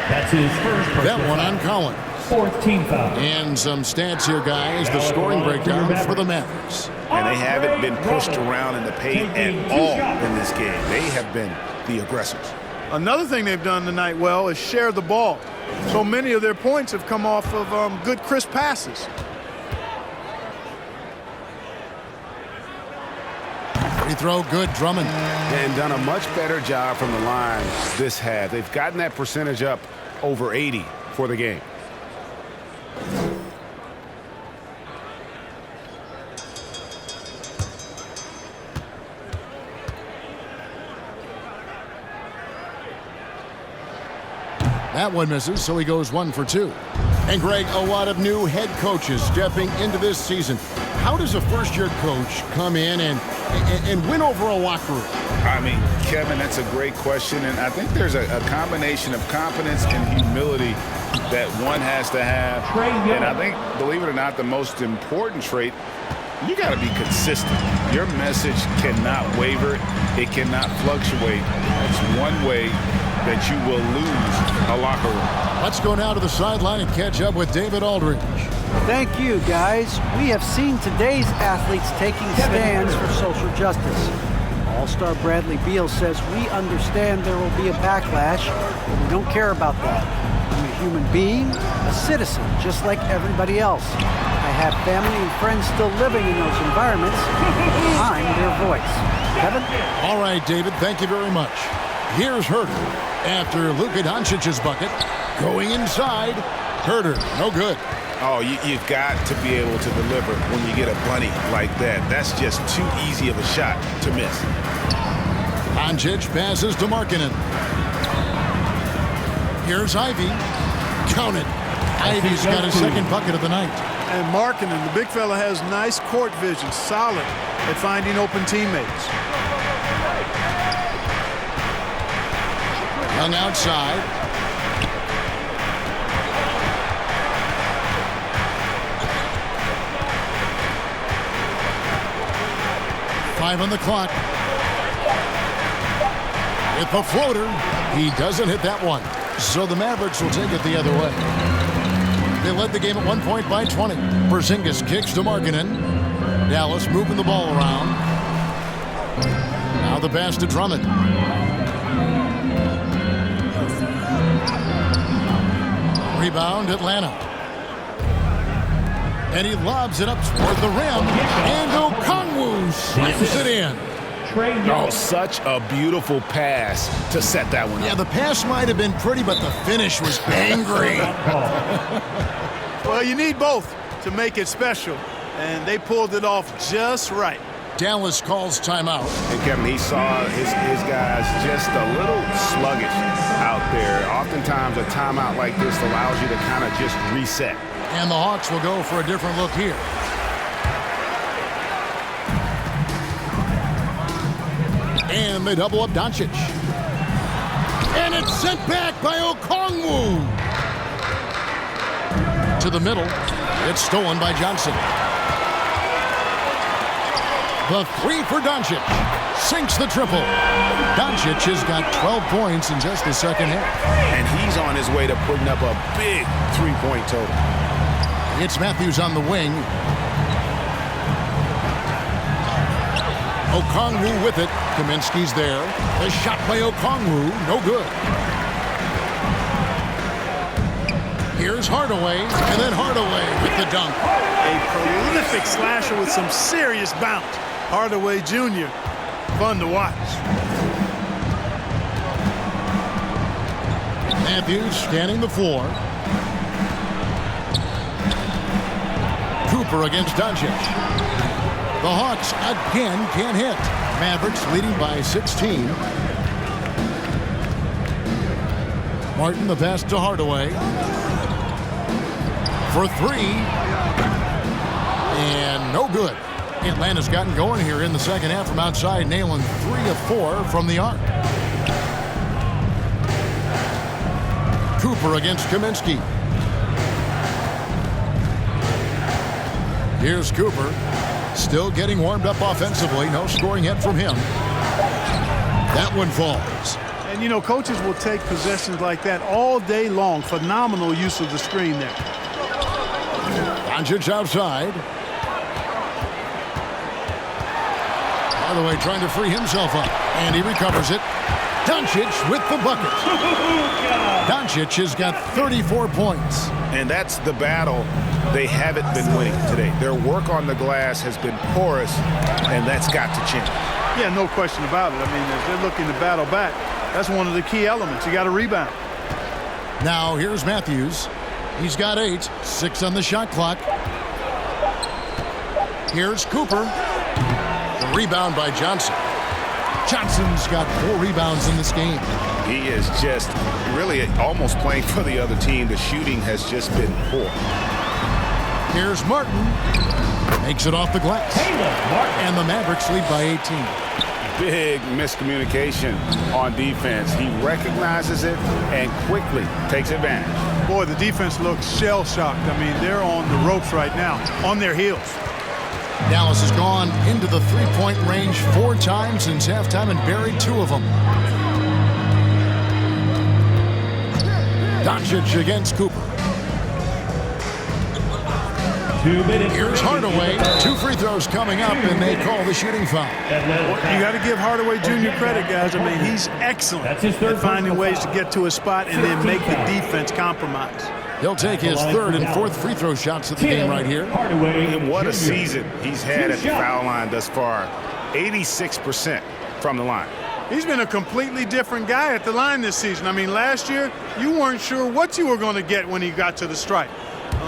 That's his first personal that one on Collins. 4th team foul. And some stats here, guys. The scoring breakdown for the Mavericks. And they haven't been pushed around in the paint at all in this game. They have been the aggressors. Another thing they've done tonight well is share the ball. So many of their points have come off of good, crisp passes. Free throw good, Drummond. And done a much better job from the line this half. They've gotten that percentage up over 80 for the game. That one misses, so he goes 1 for 2. And Greg, a lot of new head coaches stepping into this season. How does a first-year coach come in and win over a locker room? I mean, Kevin, that's a great question, and I think there's a combination of confidence and humility that one has to have. And I think, believe it or not, the most important trait, you got to be consistent. Your message cannot waver. It cannot fluctuate. That's one way that you will lose a locker room. Let's go now to the sideline and catch up with David Aldridge. Thank you, guys. We have seen today's athletes taking stands for social justice. All-star Bradley Beal says, we understand there will be a backlash, but we don't care about that. I'm a human being, a citizen, just like everybody else. I have family and friends still living in those environments. I'm their voice. Kevin? All right, David, thank you very much. Here's Herter after Luka Doncic's bucket. Going inside, Herter, no good. Oh, you've got to be able to deliver when you get a bunny like that. That's just too easy of a shot to miss. Doncic passes to Markkanen. Here's Ivy. Count it. Ivy's got his second bucket of the night. And Markkanen, the big fella, has nice court vision, solid at finding open teammates. Young outside. 5 on the clock. With the floater, he doesn't hit that one. So the Mavericks will take it the other way. They led the game at 1 point by 20. Porzingis kicks to Markkanen. Dallas moving the ball around. Now the pass to Drummond. Rebound, Atlanta. And he lobs it up toward the rim. And Okongwu slams it in. Oh, such a beautiful pass to set that one up. Yeah, the pass might have been pretty, but the finish was angry. Well, you need both to make it special, and they pulled it off just right. Dallas calls timeout. And Kevin, he saw his guys just a little sluggish out there. Oftentimes a timeout like this allows you to kind of just reset. And the Hawks will go for a different look here. And they double up Doncic. And it's sent back by Okongwu. To the middle. It's stolen by Johnson. The three for Doncic. Sinks the triple. Doncic has got 12 points in just the second half. And he's on his way to putting up a big three-point total. It's Matthews on the wing. Okongwu with it. Kaminsky's there. The shot by Okongwu. No good. Here's Hardaway. And then Hardaway with the dunk. A prolific slasher with some serious bounce. Hardaway Jr. Fun to watch. Matthews scanning the floor. Cooper against Doncic. The Hawks again can't hit. Mavericks leading by 16. Martin the pass to Hardaway. For three. And no good. Atlanta's gotten going here in the second half from outside, nailing 3 of 4 from the arc. Cooper against Kaminsky. Here's Cooper. Still getting warmed up offensively. No scoring yet from him. That one falls. And, you know, coaches will take possessions like that all day long. Phenomenal use of the screen there. Doncic outside. Hardaway trying to free himself up. And he recovers it. Doncic with the bucket. Doncic has got 34 points. And that's the battle they haven't been winning today. Their work on the glass has been porous, and that's got to change. Yeah, no question about it. I mean, as they're looking to battle back, that's one of the key elements. You got to rebound. Now here's Matthews. He's got 8, 6 on the shot clock. Here's Cooper. The rebound by Johnson. Johnson's got 4 rebounds in this game. He is just really almost playing for the other team. The shooting has just been poor. Here's Martin. Makes it off the glass. And the Mavericks lead by 18. Big miscommunication on defense. He recognizes it and quickly takes advantage. Boy, the defense looks shell-shocked. I mean, they're on the ropes right now, on their heels. Dallas has gone into the three-point range 4 times since halftime and buried 2 of them. Doncic against Cooper. 2 minutes. Here's Hardaway. 2 free throws coming up, and they call the shooting foul. You got to give Hardaway Jr. credit, guys. I mean, he's excellent at finding ways to get to his spot and then make the defense compromise. He'll take his 3rd and 4th free throw shots at the game right here. And what a season he's had at the foul line thus far. 86% from the line. He's been a completely different guy at the line this season. I mean, last year, you weren't sure what you were going to get when he got to the stripe.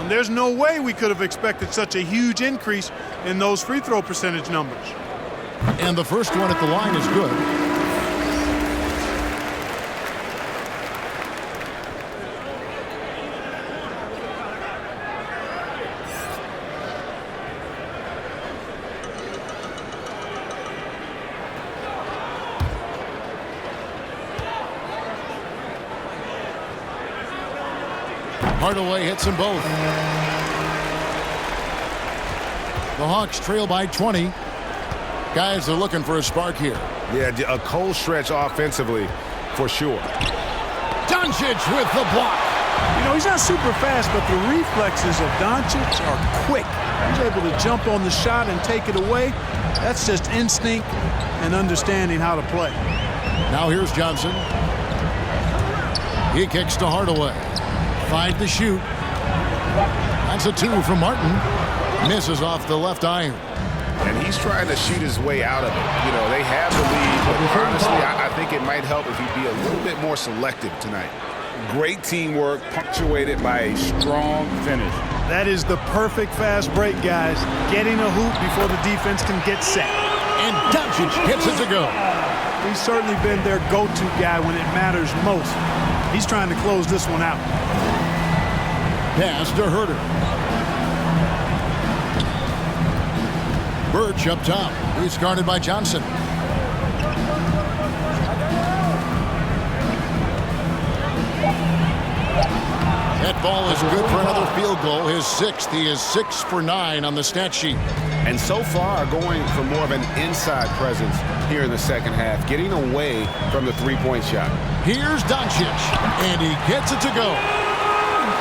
There's no way we could have expected such a huge increase in those free throw percentage numbers. And the first one at the line is good. Hardaway hits them both. The Hawks trail by 20. Guys are looking for a spark here. Yeah, a cold stretch offensively for sure. Doncic with the block. You know, he's not super fast, but the reflexes of Doncic are quick. He's able to jump on the shot and take it away. That's just instinct and understanding how to play. Now here's Johnson. He kicks to Hardaway. 5 to shoot. That's a 2 from Martin. Misses off the left iron. And he's trying to shoot his way out of it. You know, they have the lead, but honestly, I think it might help if he'd be a little bit more selective tonight. Great teamwork, punctuated by a strong finish. That is the perfect fast break, guys. Getting a hoop before the defense can get set. And Doncic gets it to go. He's certainly been their go-to guy when it matters most. He's trying to close this one out. Pass to Herter. Birch up top. He's guarded by Johnson. That ball is good for another field goal. His 6th. He is 6 for 9 on the stat sheet. And so far going for more of an inside presence here in the second half, getting away from the three-point shot. Here's Doncic, and he gets it to go.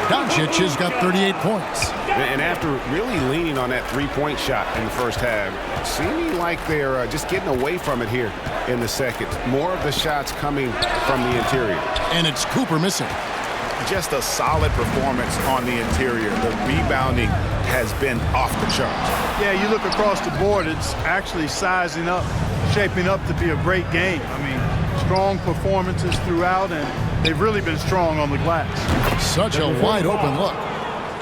Doncic has got 38 points. And after really leaning on that three-point shot in the first half, seeming like they're just getting away from it here in the second. More of the shots coming from the interior. And it's Cooper missing. Just a solid performance on the interior. The rebounding has been off the charts. Yeah, you look across the board, it's actually sizing up, shaping up to be a great game. I mean, strong performances throughout, and they've really been strong on the glass. Such a wide open look.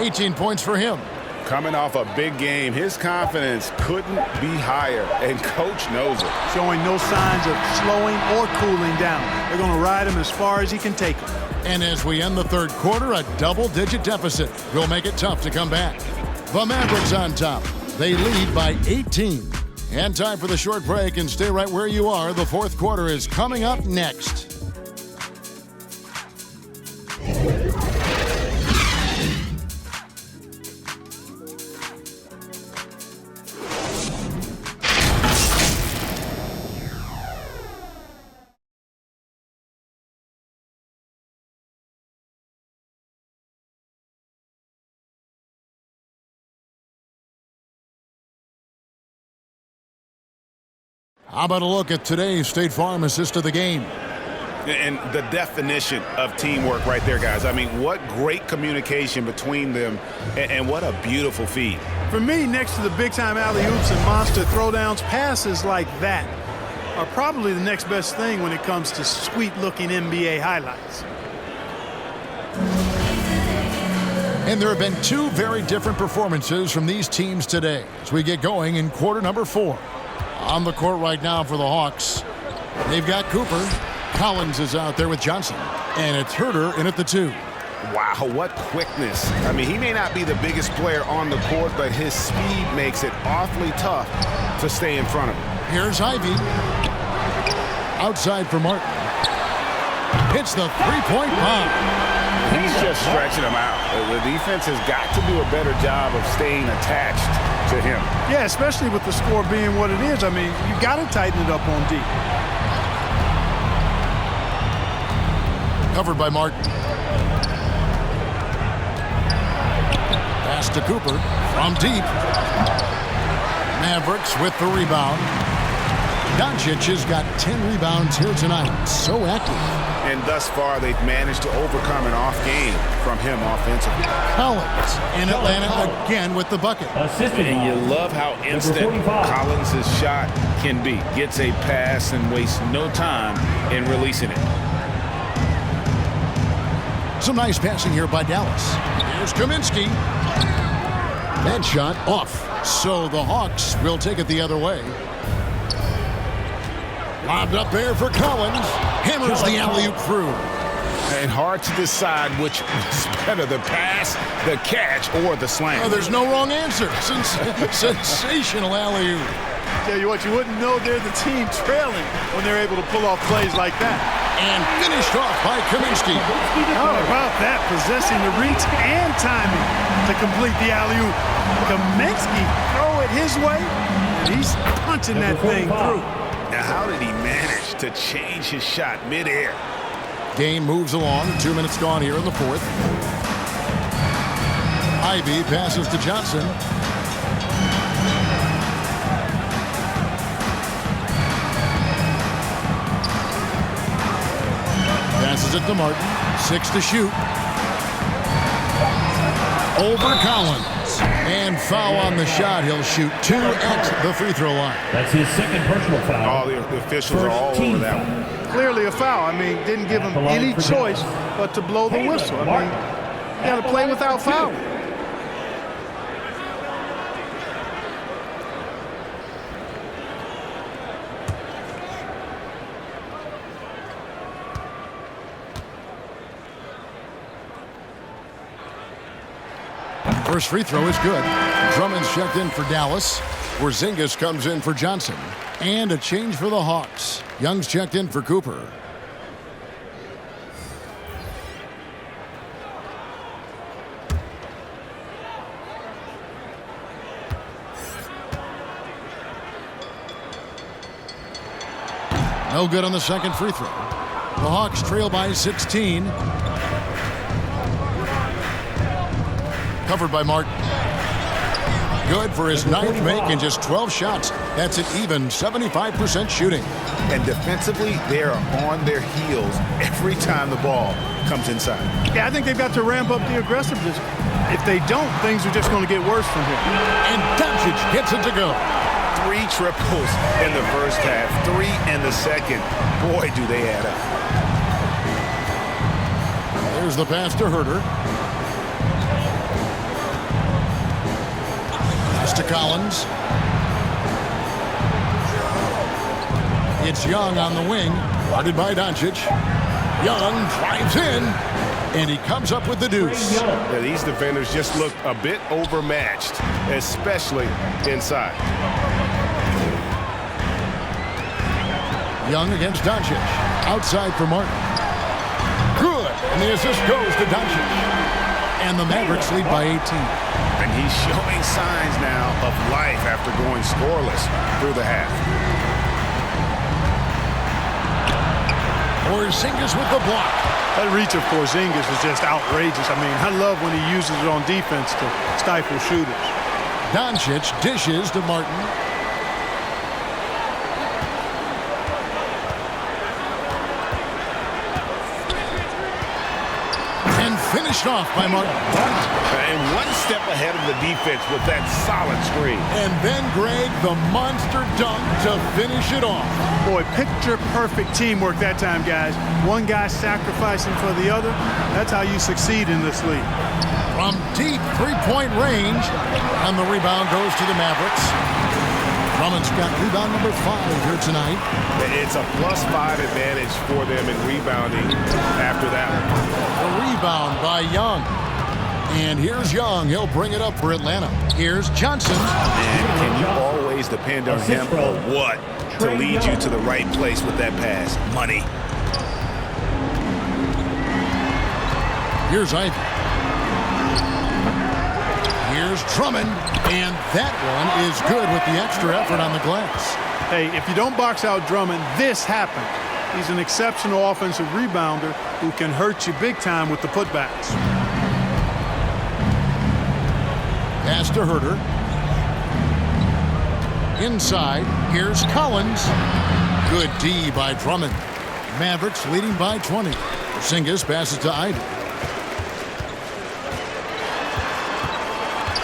18 points for him. Coming off a big game, his confidence couldn't be higher, and coach knows it. Showing no signs of slowing or cooling down. They're going to ride him as far as he can take him. And as we end the third quarter, a double-digit deficit will make it tough to come back. The Mavericks on top. They lead by 18. And time for the short break, and stay right where you are. The fourth quarter is coming up next. How about a look at today's State Farm assist of the game? And the definition of teamwork right there, guys. I mean, what great communication between them, and what a beautiful feed. For me, next to the big-time alley-oops and monster throwdowns, passes like that are probably the next best thing when it comes to sweet-looking NBA highlights. And there have been 2 very different performances from these teams today as we get going in quarter number 4. On the court right now for the Hawks, they've got Cooper. Collins is out there with Johnson. And it's Herter in at the 2. Wow, what quickness. I mean, he may not be the biggest player on the court, but his speed makes it awfully tough to stay in front of him. Here's Ivy. Outside for Martin. Hits the three-point bomb. He's just stretching him out. The defense has got to do a better job of staying attached to him. Yeah, especially with the score being what it is. I mean, you got to tighten it up on D. Covered by Martin. Pass to Cooper from deep. Mavericks with the rebound. Doncic has got 10 rebounds here tonight. So active. And thus far, they've managed to overcome an off game from him offensively. Collins in Atlanta again with the bucket. And you love how instant Collins' shot can be. Gets a pass and wastes no time in releasing it. Some nice passing here by Dallas. Here's Kaminsky. That shot off. So the Hawks will take it the other way. Lobbed up there for Collins. Hammers the alley-oop through. And hard to decide which is better, the pass, the catch, or the slam. Oh, there's no wrong answer. Sensational alley-oop. Tell you what, you wouldn't know they're the team trailing when they're able to pull off plays like that. And finished off by Kaminsky. How about that? Possessing the reach and timing to complete the alley-oop. Kaminsky throw it his way. He's punching that thing through. Now, how did he manage to change his shot midair? Game moves along. 2 minutes gone here in the fourth. Ivy passes to Johnson. Passes it to Martin. 6 to shoot. Over Collins. And foul on the shot. He'll shoot 2 at the free throw line. That's his second personal foul. All the officials are all over that one. Clearly a foul. I mean, didn't give him any choice but to blow the whistle. I mean, you got to play without fouling. First free throw is good. Drummond's checked in for Dallas. Porzingis comes in for Johnson. And a change for the Hawks. Young's checked in for Cooper. No good on the second free throw. The Hawks trail by 16. Covered by Martin. Good for his 9th make in just 12 shots. That's an even 75% shooting. And defensively, they are on their heels every time the ball comes inside. Yeah, I think they've got to ramp up the aggressiveness. If they don't, things are just going to get worse from here. And Doncic gets it to go. 3 triples in the first half, 3 in the second. Boy, do they add up. There's the pass to Herter. To Collins. It's Young on the wing, guarded by Doncic. Young drives in, and he comes up with the deuce. Yeah, these defenders just look a bit overmatched, especially inside. Young against Doncic. Outside for Martin. Good, and the assist goes to Doncic. And the Mavericks lead by 18. And he's showing signs now of life after going scoreless through the half. Porzingis with the block. That reach of Porzingis is just outrageous. I mean, I love when he uses it on defense to stifle shooters. Doncic dishes to Martin. And finished off by Martin. And one step ahead of the defense with that solid screen. And then, Greg, the monster dunk to finish it off. Boy, picture-perfect teamwork that time, guys. One guy sacrificing for the other. That's how you succeed in this league. From deep three-point range. And the rebound goes to the Mavericks. Drummond's got rebound number 5 here tonight. It's a +5 advantage for them in rebounding after that one. The rebound by Young. And here's Young. He'll bring it up for Atlanta. Here's Johnson. And can you always depend on him or what to lead you to the right place with that pass? Money. Here's Ivy. Here's Drummond. And that one is good with the extra effort on the glass. Hey, if you don't box out Drummond, this happens. He's an exceptional offensive rebounder who can hurt you big time with the putbacks. Pass to Herter. Inside, here's Collins. Good D by Drummond. Mavericks leading by 20. Porzingis passes to Ivy.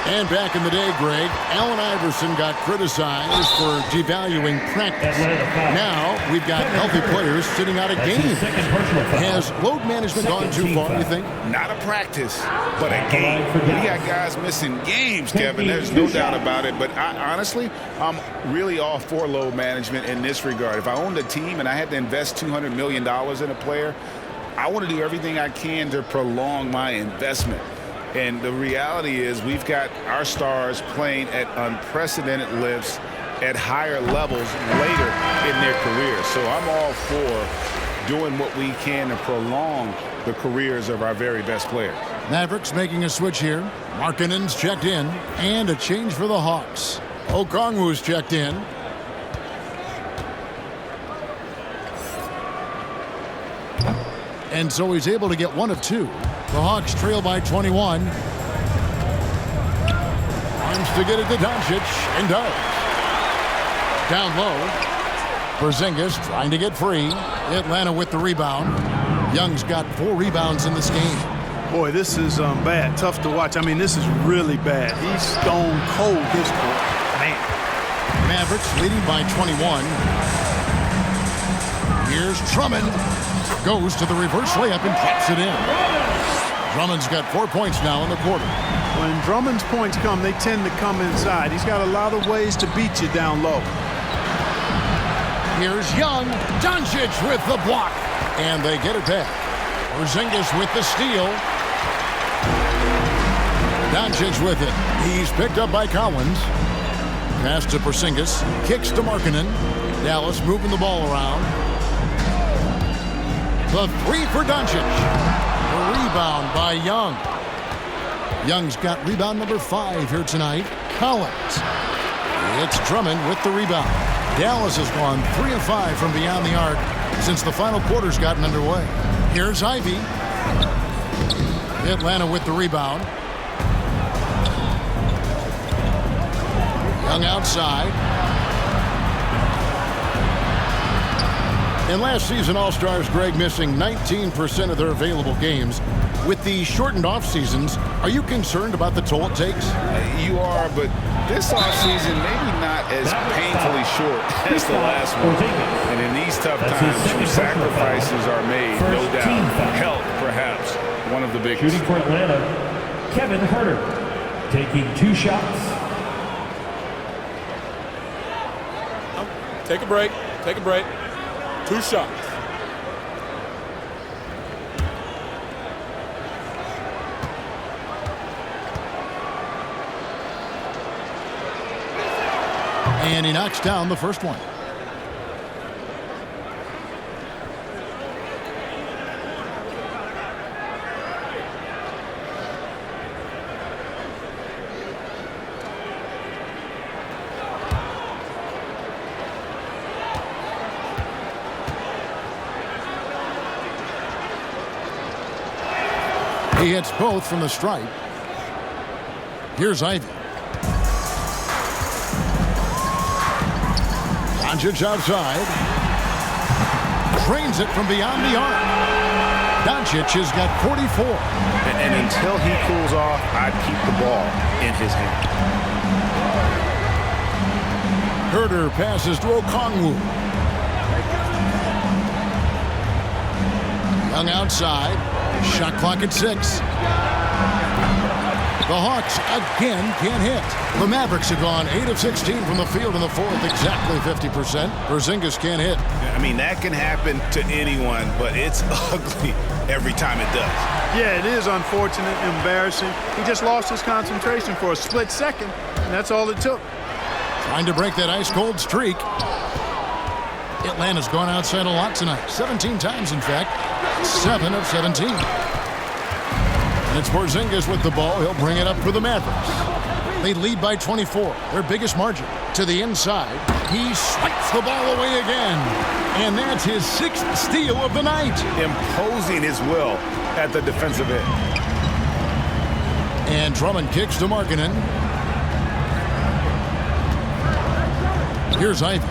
And back in the day, Greg, Allen Iverson got criticized for devaluing practice. Now we've got healthy players sitting out a game. Has load management gone too far, you think? Not a practice, but a game. We got guys missing games, Kevin. There's no doubt about it. But honestly, I'm really all for load management in this regard. If I owned a team and I had to invest $200 million in a player, I want to do everything I can to prolong my investment. And the reality is we've got our stars playing at unprecedented lifts at higher levels later in their careers. So I'm all for doing what we can to prolong the careers of our very best players. Mavericks making a switch here. Markkanen's checked in. And a change for the Hawks. Okongwu's checked in. And so he's able to get one of two. The Hawks trail by 21. Wants to get it to Doncic, and does. Down low. Porzingis trying to get free. Atlanta with the rebound. Young's got 4 rebounds in this game. Boy, this is bad. Tough to watch. I mean, this is really bad. He's stone cold this court. Man. Mavericks leading by 21. Here's Drummond. Goes to the reverse layup and drops it in. Drummond's got 4 points now in the quarter. When Drummond's points come, they tend to come inside. He's got a lot of ways to beat you down low. Here's Young. Doncic with the block. And they get it back. Porzingis with the steal. Doncic with it. He's picked up by Collins. Pass to Porzingis. Kicks to Markkanen. Dallas moving the ball around. The 3 for Doncic. The rebound by Young. Young's got rebound number 5 here tonight. Collins. It's Drummond with the rebound. Dallas has gone 3 of 5 from beyond the arc since the final quarter's gotten underway. Here's Ivy. Atlanta with the rebound. Young outside. And last season, All-Stars Greg missing 19% of their available games. With the shortened off seasons, are you concerned about the toll it takes? You are, but this offseason maybe not as painfully short as the last one. And in these tough times, some sacrifices are made, no doubt. Health, perhaps, one of the biggest. Shooting for Atlanta, Kevin Huerter, taking 2 shots. Take a break. Take a break. 2 shots. And he knocks down the first one. He hits both from the stripe. Here's Ivy. Doncic outside. Drains it from beyond the arc. Doncic has got 44. And until he cools off, I'd keep the ball in his hand. Huerter passes to Okongwu. Young outside. Shot clock at 6. The Hawks again can't hit. The Mavericks have gone 8 of 16 from the field in the fourth, exactly 50%. Porzingis can't hit. I mean, that can happen to anyone, but it's ugly every time it does. Yeah, it is unfortunate, embarrassing. He just lost his concentration for a split second, and that's all it took. Trying to break that ice-cold streak. Atlanta's gone outside a lot tonight. 17 times, in fact. 7 of 17. And it's Porzingis with the ball. He'll bring it up for the Mavericks. They lead by 24, their biggest margin. To the inside. He swipes the ball away again. And that's his 6th steal of the night. Imposing his will at the defensive end. And Drummond kicks to Markkanen. Here's Ivy.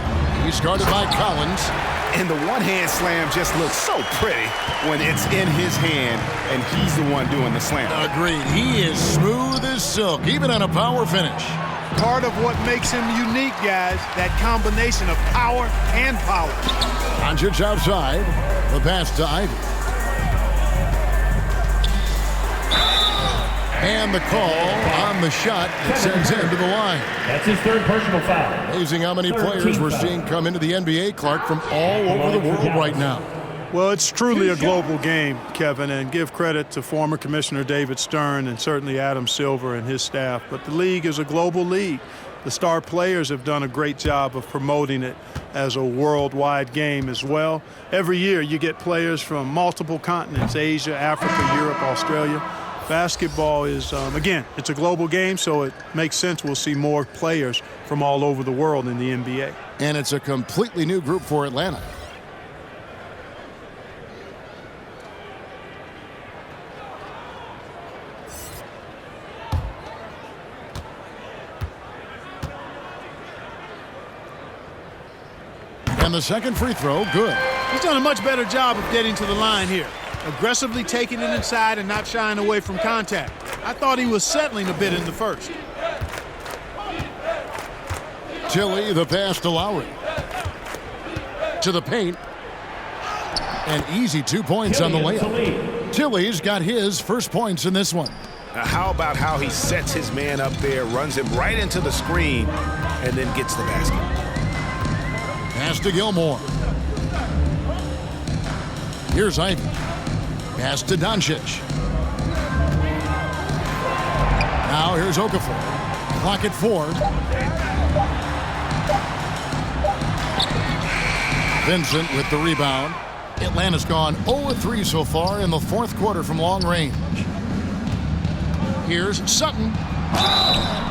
He's guarded by Collins. And the one-hand slam just looks so pretty when it's in his hand and he's the one doing the slam. Agreed. He is smooth as silk, even on a power finish. Part of what makes him unique, guys, that combination of power and power. Doncic outside. The pass to Ivy. And the call on the shot that sends him to the line. That's his 3rd personal foul. Amazing how many players we're seeing come into the NBA, Clark, from all over the world right now. Well, it's truly a global game, Kevin, and give credit to former Commissioner David Stern and certainly Adam Silver and his staff. But the league is a global league. The star players have done a great job of promoting it as a worldwide game as well. Every year you get players from multiple continents, Asia, Africa, Europe, Australia. Basketball is, again, it's a global game, so it makes sense we'll see more players from all over the world in the NBA. And it's a completely new group for Atlanta. And the second free throw, good. He's done a much better job of getting to the line here. Aggressively taking it inside and not shying away from contact. I thought he was settling a bit in the first. Tilly, the pass to Lowry. To the paint. And easy 2 points on the layup. Tilly's got his first points in this one. Now how about how he sets his man up there, runs him right into the screen, and then gets the basket. Pass to Gilmore. Here's Ivy. Pass to Doncic. Now here's Okafor. Clock at 4. Vincent with the rebound. Atlanta's gone 0-3 so far in the fourth quarter from long range. Here's Sutton.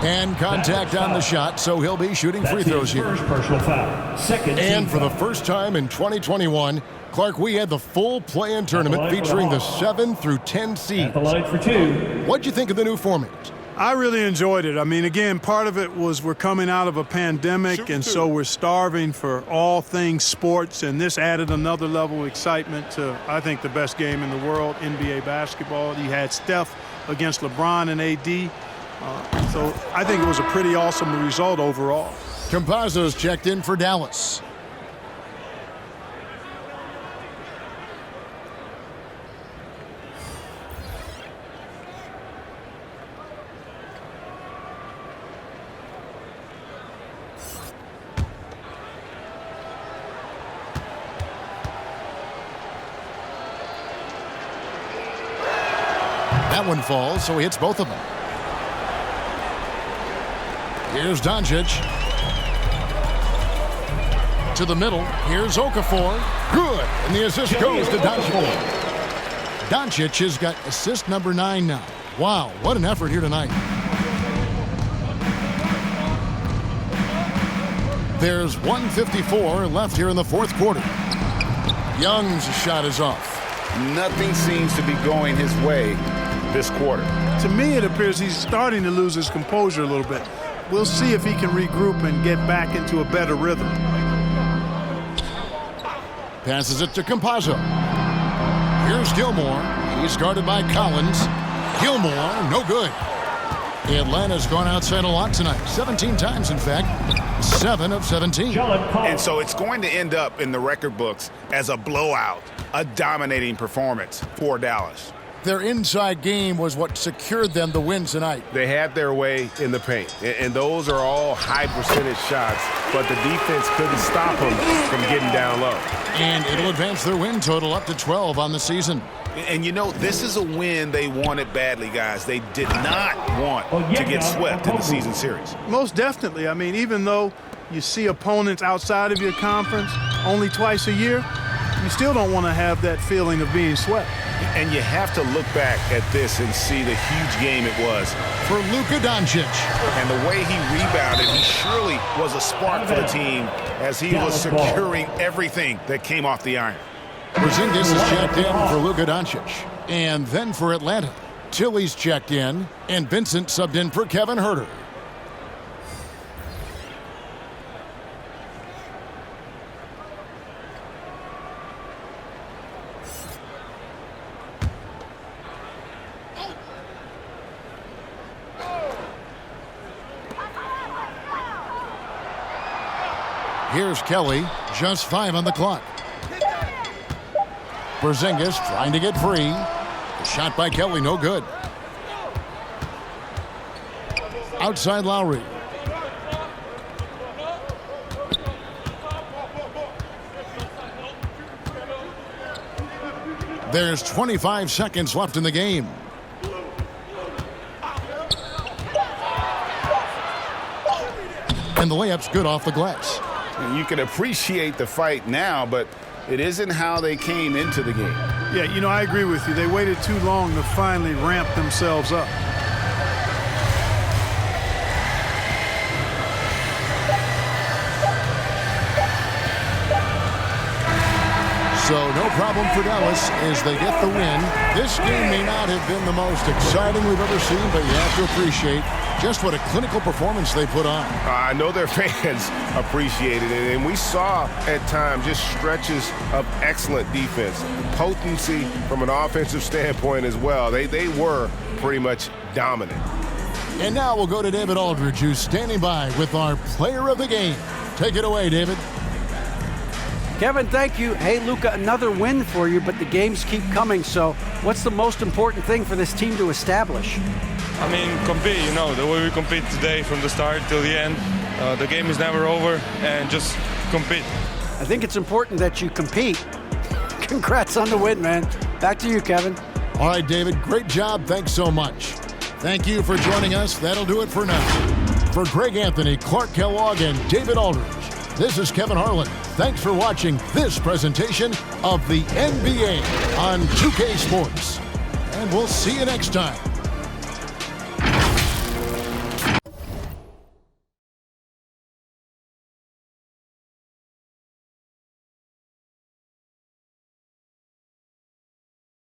And contact on the shot, so he'll be shooting free throws here. First personal foul. Second and for the first time in 2021, Clark, we had the full play-in tournament featuring the 7 through 10 seeds. At the line for 2. What'd you think of the new format? I really enjoyed it. I mean, again, part of it was we're coming out of a pandemic, and so we're starving for all things sports, and this added another level of excitement to, I think, the best game in the world, NBA basketball. You had Steph against LeBron and AD. So I think it was a pretty awesome result overall. Campazzo's checked in for Dallas. That one falls, so he hits both of them. Here's Doncic. To the middle. Here's Okafor. Good. And the assist goes to Doncic. Doncic has got assist number 9 now. Wow, what an effort here tonight. There's 1:54 left here in the fourth quarter. Young's shot is off. Nothing seems to be going his way this quarter. To me, it appears he's starting to lose his composure a little bit. We'll see if he can regroup and get back into a better rhythm. Passes it to Campazzo. Here's Gilmore. He's guarded by Collins. Gilmore, no good. Atlanta's gone outside a lot tonight. 17 times, in fact. 7 of 17. And so it's going to end up in the record books as a blowout, a dominating performance for Dallas. Their inside game was what secured them the win tonight. They had their way in the paint, and those are all high percentage shots, but the defense couldn't stop them from getting down low. And it'll advance their win total up to 12 on the season. And you know, this is a win they wanted badly, guys. They did not want to get swept in the season series. Most definitely. I mean, even though you see opponents outside of your conference only twice a year, you still don't want to have that feeling of being swept. And you have to look back at this and see the huge game it was for Luka Doncic. And the way he rebounded, he surely was a spark for the team as he was securing everything that came off the iron. Porzingis is checked in for Luka Doncic. And then for Atlanta, Tilly's checked in, and Vincent subbed in for Kevin Huerter. Here's Kelly, just 5 on the clock. Porzingis trying to get free. The shot by Kelly, no good. Outside Lowry. There's 25 seconds left in the game. And the layup's good off the glass. You can appreciate the fight now, but it isn't how they came into the game. Yeah, you know, I agree with you. They waited too long to finally ramp themselves up. So no problem for Dallas as they get the win. This game may not have been the most exciting we've ever seen, but you have to appreciate just what a clinical performance they put on. I know their fans appreciated it, and we saw at times just stretches of excellent defense, potency from an offensive standpoint as well. They were pretty much dominant. And now we'll go to David Aldridge, who's standing by with our player of the game. Take it away, David. Kevin, thank you. Hey, Luka, another win for you, but the games keep coming. So what's the most important thing for this team to establish? I mean, compete, you know, the way we compete today from the start till the end. The game is never over, and just compete. I think it's important that you compete. Congrats on the win, man. Back to you, Kevin. All right, David, great job. Thanks so much. Thank you for joining us. That'll do it for now. For Greg Anthony, Clark Kellogg, and David Aldridge, this is Kevin Harlan. Thanks for watching this presentation of the NBA on 2K Sports. And we'll see you next time.